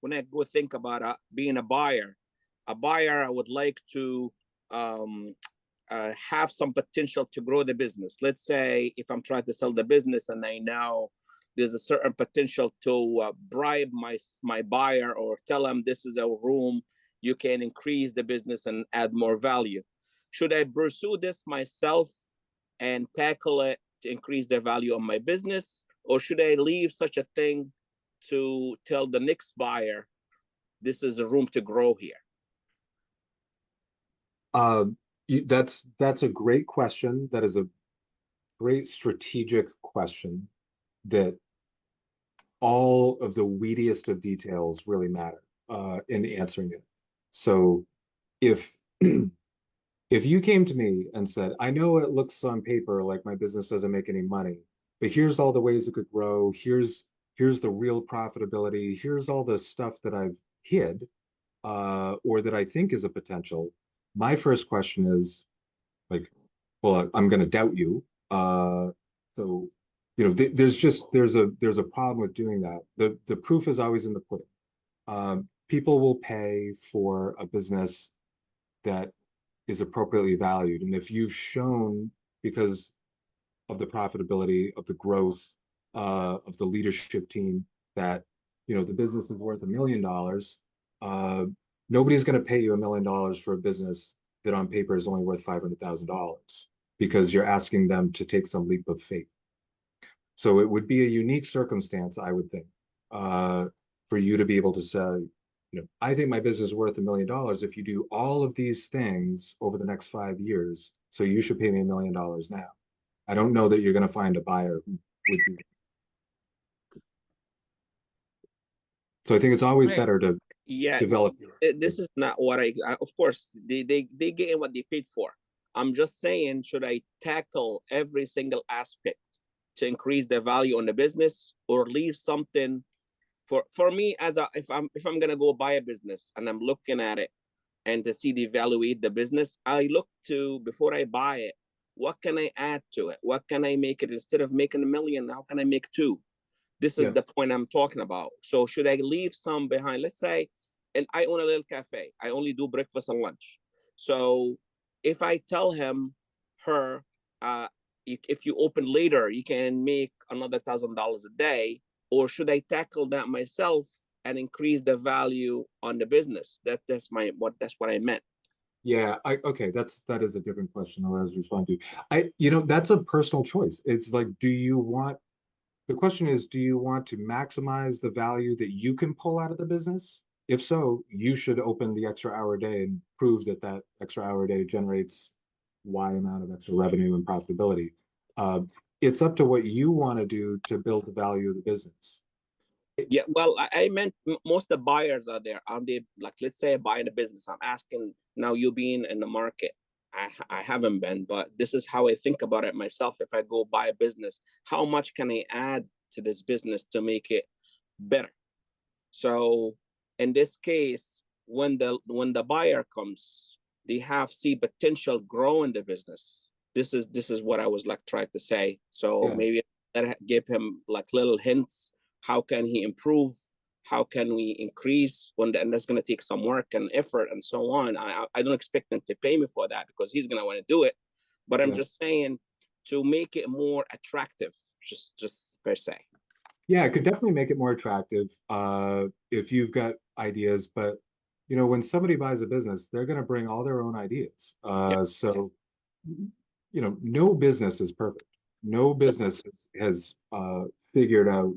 when I go think about being a buyer, I would like to have some potential to grow the business. Let's say if I'm trying to sell the business and I know there's a certain potential to bribe my buyer or tell them this is a room, you can increase the business and add more value. Should I pursue this myself and tackle it to increase the value of my business? Or should I leave such a thing to tell the next buyer, this is a room to grow here? That's a great question. That is a great strategic question that all of the weediest of details really matter in answering it. So if if you came to me and said, I know it looks on paper like my business doesn't make any money, but here's all the ways it could grow, here's the real profitability, here's all the stuff that I've hid or that I think is a potential, my first question is like, well, I'm going to doubt you. So, there's a problem with doing that. The proof is always in the pudding. People will pay for a business that is appropriately valued. And if you've shown, because of the profitability, of the growth, of the leadership team, that, the business is worth $1 million, nobody's going to pay you $1 million for a business that on paper is only worth $500,000 because you're asking them to take some leap of faith. So it would be a unique circumstance, I would think, for you to be able to say, I think my business is worth $1 million if you do all of these things over the next 5 years. So you should pay me $1 million now. I don't know that you're going to find a buyer who would do that. So I think it's always better to develop. This is not what of course, they get what they paid for. I'm just saying, should I tackle every single aspect to increase the value on the business, or leave something for me if I'm gonna go buy a business and I'm looking at it and to see the evaluate the business, I look to, before I buy it, what can I add to it? What can I make it? Instead of making $1 million, how can I make 2? This is the point I'm talking about. So should I leave some behind? Let's say, and I own a little cafe. I only do breakfast and lunch. So if I tell her, if you open later, you can make another $1,000 a day, or should I tackle that myself and increase the value on the business? That's what I meant. Yeah, okay, that is a different question I was responding to. That's a personal choice. It's like, the question is, do you want to maximize the value that you can pull out of the business? If so, you should open the extra hour a day and prove that that extra hour a day generates Y amount of extra revenue and profitability. Uh, it's up to what you want to do to build the value of the business. Yeah, well, I meant most of the buyers are there. Are they, like, let's say I buy in a business. I'm asking now, you being in the market. I haven't been, but this is how I think about it myself. If I go buy a business, how much can I add to this business to make it better? So in this case, when the buyer comes, they see potential grow in the business. This is what I was like trying to say. So Yes. maybe that give him like little hints. How can he improve? How can we increase? And that's going to take some work and effort and so on. I don't expect him to pay me for that because he's going to want to do it. But I'm just saying, to make it more attractive, just per se. Yeah, it could definitely make it more attractive if you've got ideas. But when somebody buys a business, they're going to bring all their own ideas. So no business is perfect. No business has figured out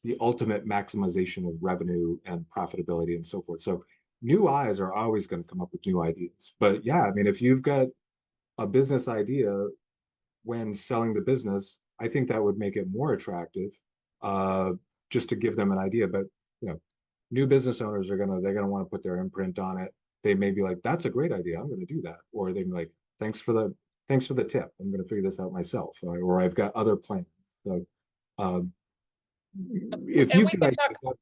the ultimate maximization of revenue and profitability and so forth. So new eyes are always going to come up with new ideas. But yeah, I mean, if you've got a business idea when selling the business, I think that would make it more attractive, just to give them an idea. But new business owners they're gonna want to put their imprint on it. They may be like, "That's a great idea. I'm going to do that," or they may be like, "Thanks for the tip. I'm going to figure this out myself," or "I've got other plans." So, if And you've got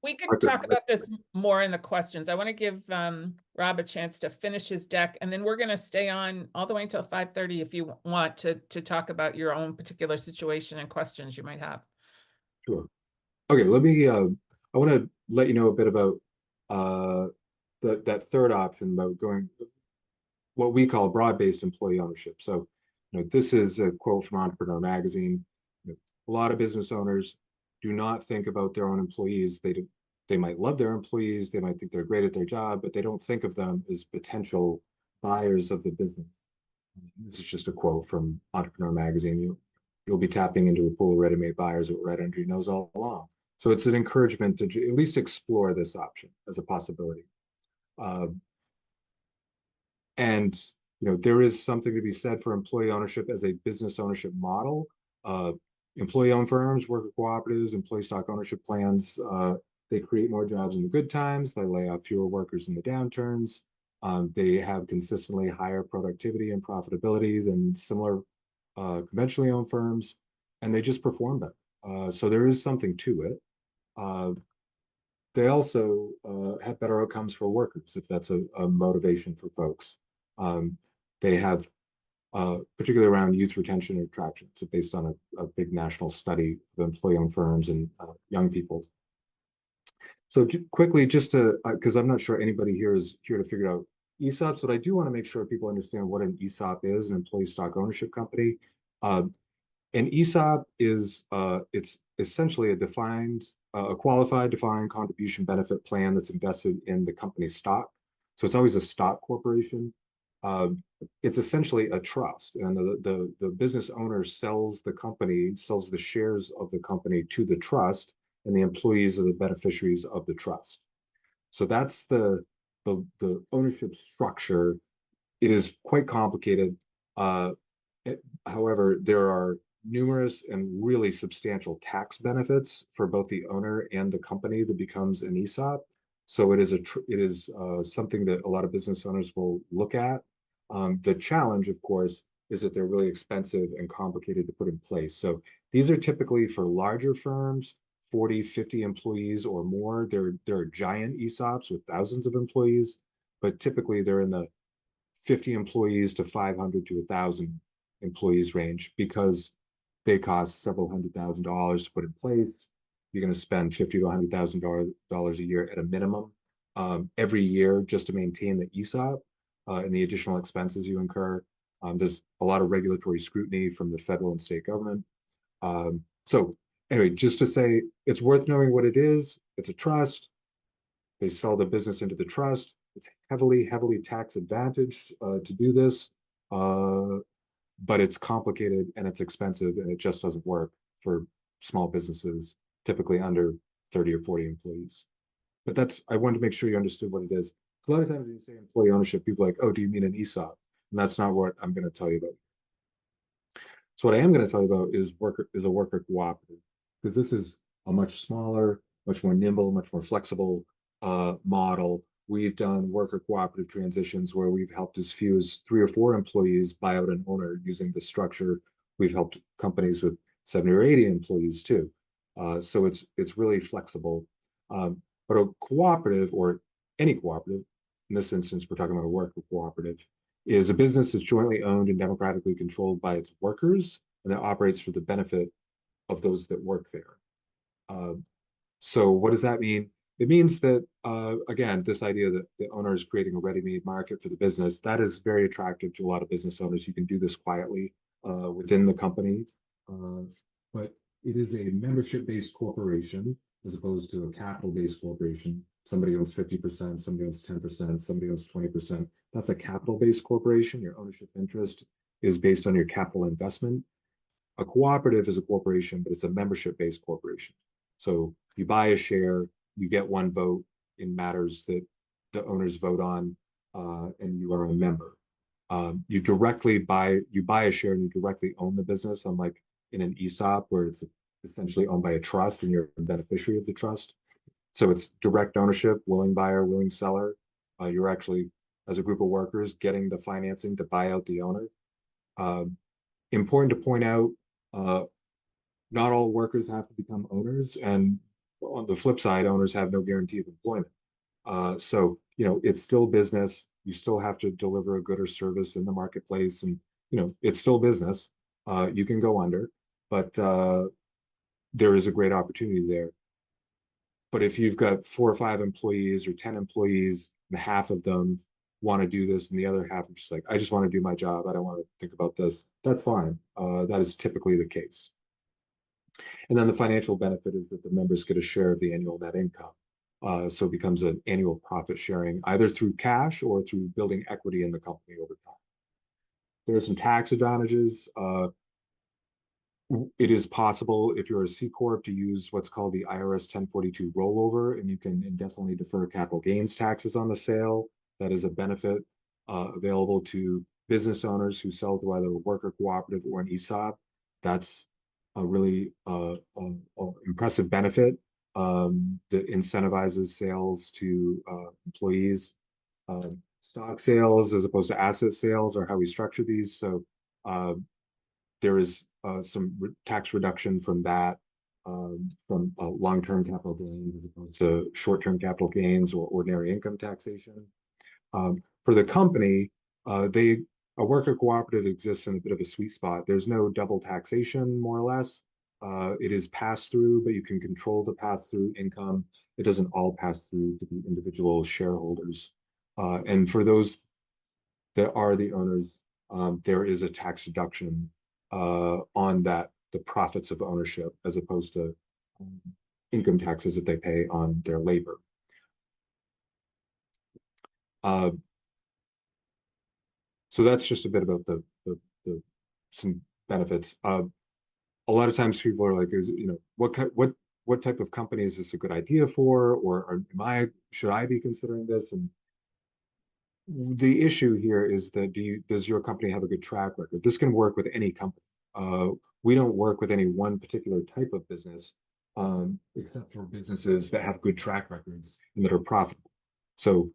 we can talk about this more in the questions. I want to give Rob a chance to finish his deck, and then we're going to stay on all the way until 5:30 if you want to talk about your own particular situation and questions you might have. Sure. Okay, let me. I want to let you know a bit about that third option about going what we call broad-based employee ownership. So, this is a quote from Entrepreneur Magazine. A lot of business owners do not think about their own employees. They might love their employees, they might think they're great at their job, but they don't think of them as potential buyers of the business. This is just a quote from Entrepreneur Magazine. You'll be tapping into a pool of ready-made buyers that were right under your nose all along. So it's an encouragement to at least explore this option as a possibility. And there is something to be said for employee ownership as a business ownership model. Employee-owned firms, worker cooperatives, employee stock ownership plans, they create more jobs in the good times. They lay off fewer workers in the downturns. They have consistently higher productivity and profitability than similar conventionally owned firms, and they just perform better. So there is something to it. They also have better outcomes for workers, if that's a motivation for folks. They have, particularly around youth retention and attraction. It's based on a big national study of employee-owned firms and young people. So quickly, just to, because I'm not sure anybody here is here to figure out ESOPs, but I do want to make sure people understand what an ESOP is, an employee stock ownership company. An ESOP is it's essentially a qualified defined contribution benefit plan that's invested in the company's stock. So it's always a stock corporation. It's essentially a trust, and the business owner sells the shares of the company to the trust, and the employees are the beneficiaries of the trust. So that's the ownership structure. It is quite complicated. However, there are numerous and really substantial tax benefits for both the owner and the company that becomes an ESOP. So it is something that a lot of business owners will look at. The challenge, of course, is that they're really expensive and complicated to put in place. So these are typically for larger firms, 40, 50 employees or more. There are giant ESOPs with thousands of employees, but typically they're in the 50 employees to 500 to 1,000 employees range, because they cost several $100,000 to put in place. You're going to spend $50,000 to $100,000 a year at a minimum every year just to maintain the ESOP and the additional expenses you incur. There's a lot of regulatory scrutiny from the federal and state government. So anyway, just to say, it's worth knowing what it is. It's a trust. They sell the business into the trust. It's heavily, heavily tax advantaged to do this, but it's complicated and it's expensive and it just doesn't work for small businesses, typically under 30 or 40 employees. But I wanted to make sure you understood what it is. A lot of times when you say employee ownership, people are like, oh, do you mean an ESOP? And that's not what I'm going to tell you about. So what I am going to tell you about is a worker cooperative, because this is a much smaller, much more nimble, much more flexible model. We've done worker cooperative transitions where we've helped as few as 3 or 4 employees buy out an owner using the structure. We've helped companies with 70 or 80 employees too. So it's really flexible. But a cooperative, or any cooperative, in this instance, we're talking about a worker cooperative, is a business that's jointly owned and democratically controlled by its workers, and that operates for the benefit of those that work there. So what does that mean? It means that, again, this idea that the owner is creating a ready-made market for the business, that is very attractive to a lot of business owners. You can do this quietly within the company, but it is a membership-based corporation as opposed to a capital-based corporation. Somebody owns 50%, somebody owns 10%, somebody owns 20%. That's a capital-based corporation. Your ownership interest is based on your capital investment. A cooperative is a corporation, but it's a membership-based corporation. So you buy a share, you get 1 vote in matters that the owners vote on, and you are a member. You buy a share and you directly own the business, unlike in an ESOP where it's essentially owned by a trust and you're a beneficiary of the trust. So it's direct ownership, willing buyer, willing seller. You're actually, as a group of workers, getting the financing to buy out the owner. Important to point out, not all workers have to become owners, and on the flip side, owners have no guarantee of employment. So, it's still business. You still have to deliver a good or service in the marketplace, and, it's still business. You can go under, but there is a great opportunity there. But if you've got 4 or 5 employees or 10 employees, and half of them want to do this, and the other half are just like, I just want to do my job. I don't want to think about this. That's fine. That is typically the case. And then the financial benefit is that the members get a share of the annual net income. So it becomes an annual profit sharing, either through cash or through building equity in the company over time. There are some tax advantages. It is possible, if you're a C Corp, to use what's called the IRS 1042 rollover, and you can indefinitely defer capital gains taxes on the sale. That is a benefit available to business owners who sell to either a worker cooperative or an ESOP. That's a really impressive benefit that incentivizes sales to employees. Stock sales as opposed to asset sales are how we structure these. So there is some tax reduction from that, from long-term capital gains as opposed to short-term capital gains or ordinary income taxation. For the company, a worker cooperative exists in a bit of a sweet spot. There's no double taxation, more or less. It is passed through, but you can control the pass through income. It doesn't all pass through to the individual shareholders. And for those that are the owners, there is a tax deduction on the profits of ownership, as opposed to income taxes that they pay on their labor. So that's just a bit about some benefits. A lot of times people are like, what type of company is this a good idea for, or should I be considering this? And the issue here is that does your company have a good track record? This can work with any company. We don't work with any one particular type of business, except for businesses that have good track records and that are profitable. So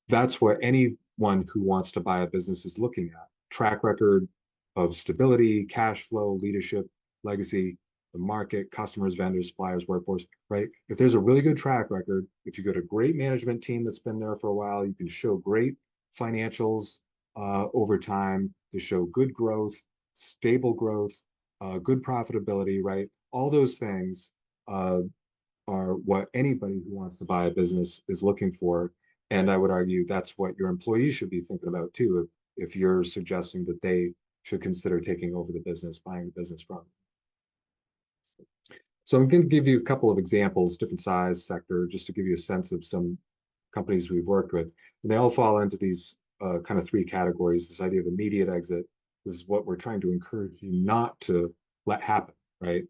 that's what anyone who wants to buy a business is looking at: track record of stability, cash flow, leadership, legacy, the market, customers, vendors, suppliers, workforce, right? If there's a really good track record, if you've got a great management team that's been there for a while, you can show great financials over time to show good growth, stable growth, good profitability, right? All those things are what anybody who wants to buy a business is looking for. And I would argue that's what your employees should be thinking about too. if you're suggesting that they should consider taking over the business, buying the business from you. So I'm going to give you a couple of examples, different size sector, just to give you a sense of some companies we've worked with. And they all fall into these kind of three categories. This idea of immediate exit is what we're trying to encourage you not to let happen, right?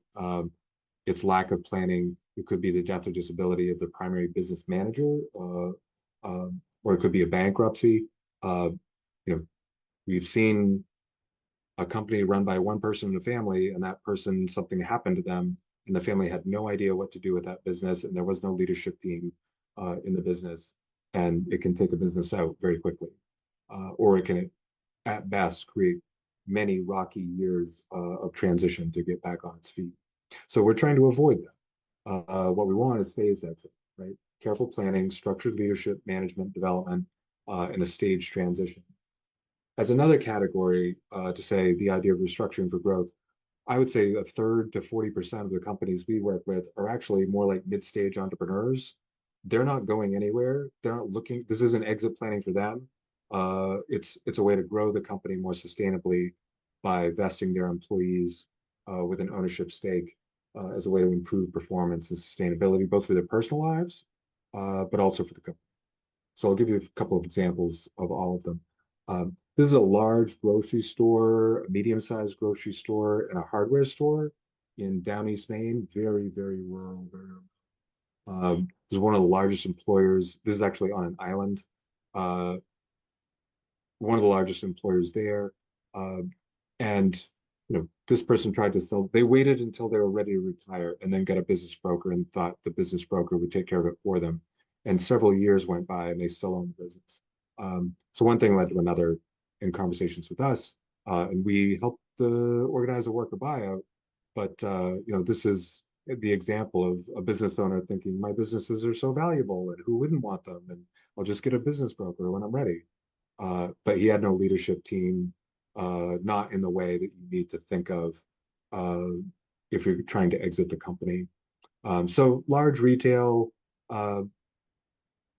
It's lack of planning. It could be the death or disability of the primary business manager, or it could be a bankruptcy. You know, we've seen a company run by one person in a family, and that person, something happened to them, and the family had no idea what to do with that business, and there was no leadership team in the business, and it can take a business out very quickly, or it can, at best, create many rocky years of transition to get back on its feet. So we're trying to avoid that. What we want is phased exit, right? Careful planning, structured leadership, management, development, and a staged transition. As another category, to say the idea of restructuring for growth, I would say a third to 40% of the companies we work with are actually more like mid-stage entrepreneurs. They're not going anywhere. They're not looking. This isn't exit planning for them. It's a way to grow the company more sustainably by vesting their employees with an ownership stake as a way to improve performance and sustainability, both for their personal lives, but also for the company. So I'll give you a couple of examples of all of them. This is a large grocery store, a medium-sized grocery store, and a hardware store in Down East Maine. Very, very rural. This is one of the largest employers. This is actually on an island. One of the largest employers there. And this person tried to sell. They waited until they were ready to retire and then got a business broker and thought the business broker would take care of it for them. And several years went by and they still own the business. So one thing led to another in conversations with us, and we helped organize a worker buyout. But this is the example of a business owner thinking, my businesses are so valuable, and who wouldn't want them? And I'll just get a business broker when I'm ready. But he had no leadership team, not in the way that you need to think of if you're trying to exit the company. So large retail, very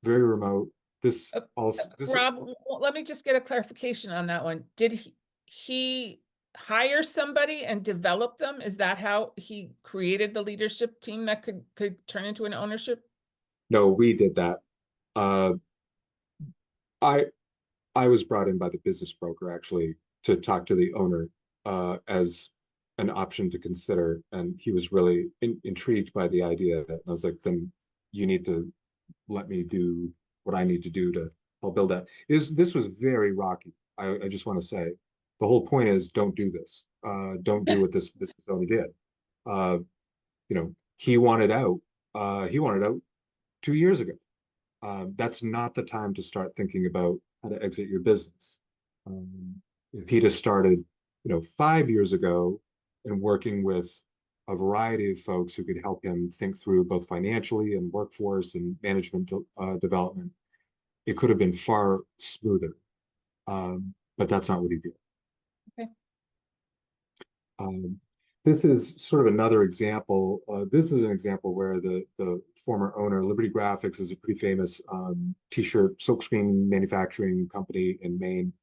remote. This also, Rob, let me just get a clarification on that one. Did he hire somebody and develop them? Is that how he created the leadership team that could turn into an ownership? No, we did that. I was brought in by the business broker actually to talk to the owner as an option to consider, and he was really intrigued by the idea. And I was like, then you need to let me do what I need to do to help build that. This was very rocky. I just want to say the whole point is don't do this. Don't do what this business owner did. He wanted out. He wanted out 2 years ago. That's not the time to start thinking about how to exit your business. If he'd have started, 5 years ago and working with a variety of folks who could help him think through both financially and workforce and management development, it could have been far smoother. But that's not what he did. Okay. This is sort of another example. This is an example where the former owner, Liberty Graphics, is a pretty famous t-shirt silkscreen manufacturing company in Maine.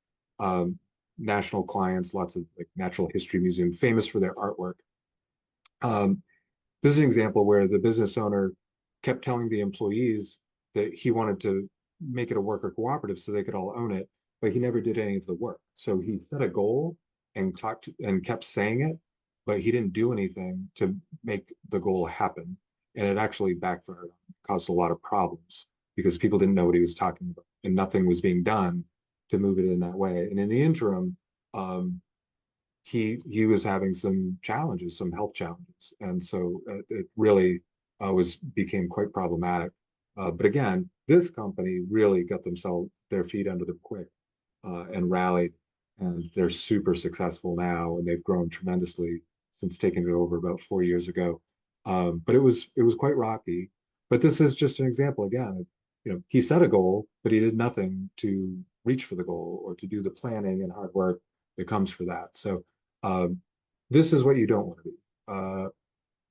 National clients, lots of like natural history museum, famous for their artwork. This is an example where the business owner kept telling the employees that he wanted to make it a worker cooperative so they could all own it, but he never did any of the work. So he set a goal and talked and kept saying it, but he didn't do anything to make the goal happen. And it actually backfired, caused a lot of problems because people didn't know what he was talking about and nothing was being done to move it in that way. And in the interim, he was having some challenges, some health challenges. And so it really became quite problematic. But again, this company really got themselves their feet under them quick and rallied. And they're super successful now, and they've grown tremendously since taking it over about 4 years ago. But it was quite rocky. But this is just an example again. He set a goal, but he did nothing to reach for the goal or to do the planning and hard work that comes for that. So this is what you don't want to be.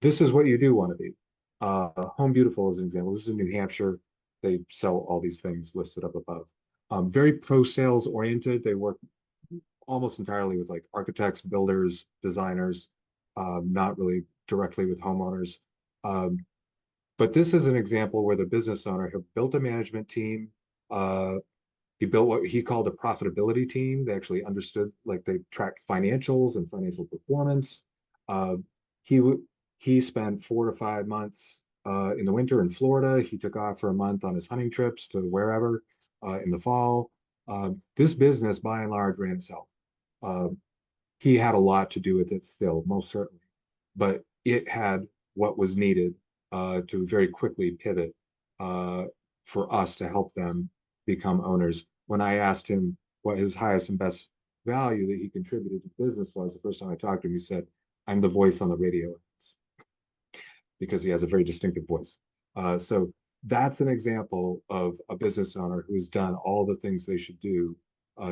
This is what you do want to be. Home Beautiful is an example. This is in New Hampshire. They sell all these things listed up above. Very pro-sales oriented. They work almost entirely with like architects, builders, designers, not really directly with homeowners. Um, but this is an example where the business owner had built a management team. Uh, he built what he called a profitability team. They actually understood, like they tracked financials and financial performance. Uh, he he spent 4 to 5 months in the winter in Florida. He took off for a month on his hunting trips to wherever in the fall. This business, by and large, ran itself. Uh, he had a lot to do with it still, most certainly, but it had what was needed to very quickly pivot uh, for us to help them become owners. When I asked him what his highest and best value that he contributed to business was, the first time I talked to him, he said, "I'm the voice on the radio," because he has a very distinctive voice. So that's an example of a business owner who's done all the things they should do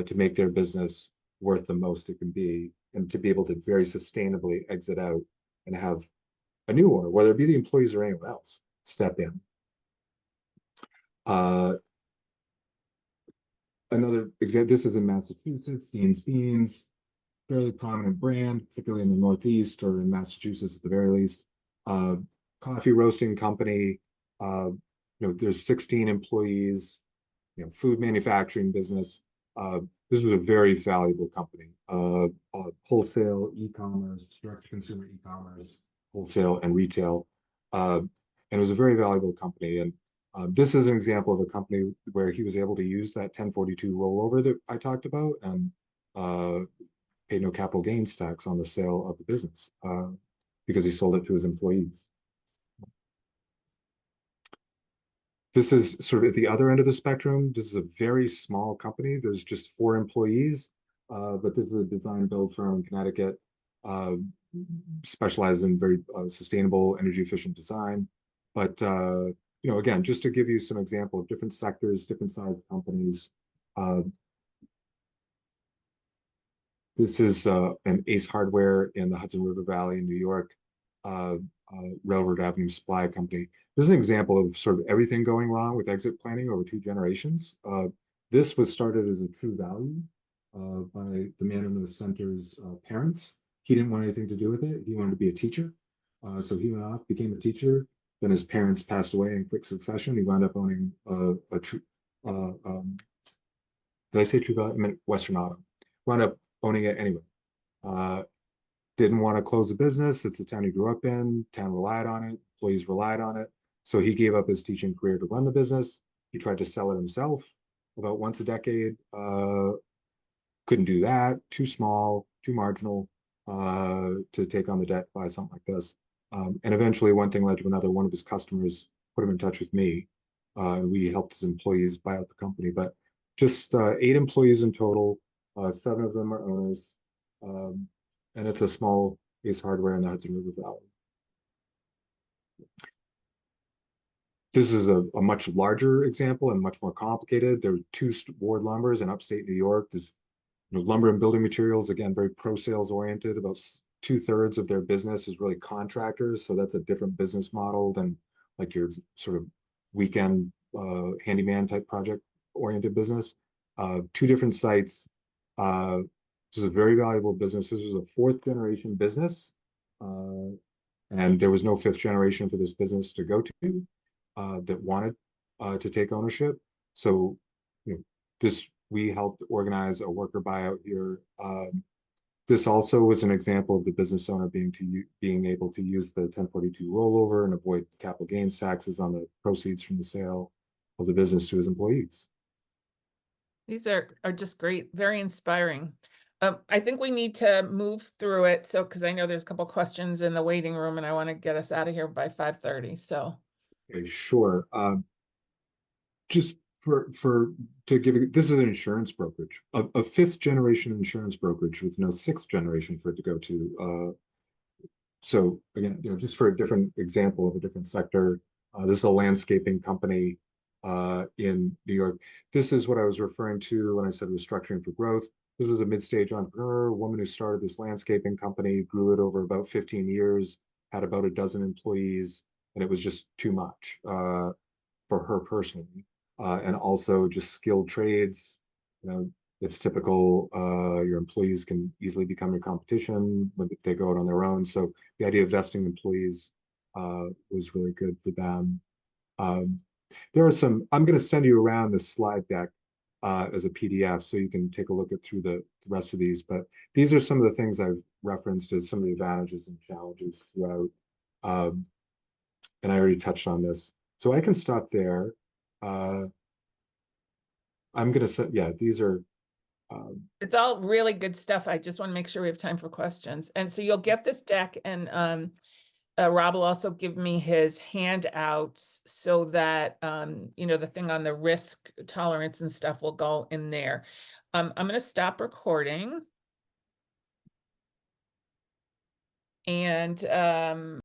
to make their business worth the most it can be, and to be able to very sustainably exit out and have a new owner, whether it be the employees or anyone else, step in. Uh, Another example, this is in Massachusetts, Dean's Beans, fairly prominent brand, particularly in the Northeast or in Massachusetts at the very least. Uh, Coffee roasting company. There's 16 employees. Food manufacturing business. This was a very valuable company. Wholesale, e-commerce, direct-to-consumer e-commerce, wholesale and retail. And it was a very valuable company. And this is an example of a company where he was able to use that 1042 rollover that I talked about and paid no capital gains tax on the sale of the business because he sold it to his employees. This is sort of at the other end of the spectrum. This is a very small company. There's just 4 employees, but this is a design build firm in Connecticut, uh, specializes in very sustainable, energy efficient design. But again, just to give you some example of different sectors, different sized companies. Uh, This is an Ace Hardware in the Hudson River Valley in New York, uh, Railroad Avenue Supply Company. This is an example of sort of everything going wrong with exit planning over 2 generations. This was started as a true value by the man in the center's parents. He didn't want anything to do with it. He wanted to be a teacher. So he went off, became a teacher. Then his parents passed away in quick succession. He wound up owning a true, did I say True Value? I meant Western Auto. Wound up owning it anyway. Uh, didn't want to close the business. It's the town he grew up in. Town relied on it. Employees relied on it. So he gave up his teaching career to run the business. He tried to sell it himself about once a decade. Couldn't do that. Too small, too marginal to take on the debt, buy something like this. And eventually, one thing led to another. One of his customers put him in touch with me, and we helped his employees buy out the company. But just 8 employees in total. 7 of them are owners, and it's a small Ace Hardware in the Hudson River Valley. This is a much larger example and much more complicated. There are 2 Ward Lumbers in upstate New York. There's lumber and building materials, again, very pro-sales oriented. About 2/3 of their business is really contractors. So that's a different business model than like your sort of weekend handyman type project oriented business. 2 different sites. This is a very valuable business. This was a 4th-generation business. And there was no 5th generation for this business to go to that wanted to take ownership. So, we helped organize a worker buyout here. This also was an example of the business owner being able to use the 1042 rollover and avoid capital gains taxes on the proceeds from the sale of the business to his employees. These are just great, very inspiring. I think we need to move through it. So, because I know there's a couple questions in the waiting room and I want to get us out of here by 5:30. So, Okay, sure. Just to give you, this is an insurance brokerage, a 5th-generation insurance brokerage with no 6th generation for it to go to. So again, just for a different example of a different sector, this is a landscaping company in New York. This is what I was referring to when I said restructuring for growth. This was a mid-stage entrepreneur, a woman who started this landscaping company, grew it over about 15 years, had about a dozen employees, and it was just too much for her personally. And also just skilled trades, it's typical. Your employees can easily become your competition when they go out on their own. So the idea of vesting employees was really good for them. Um, there are some, I'm going to send you around this slide deck as a PDF so you can take a look at through the rest of these. But these are some of the things I've referenced as some of the advantages and challenges throughout. And I already touched on this. So I can stop there. I'm going to say, yeah, these are. It's all really good stuff. I just want to make sure we have time for questions. And so you'll get this deck, and Rob will also give me his handouts so that, you know, the thing on the risk tolerance and stuff will go in there. I'm going to stop recording. And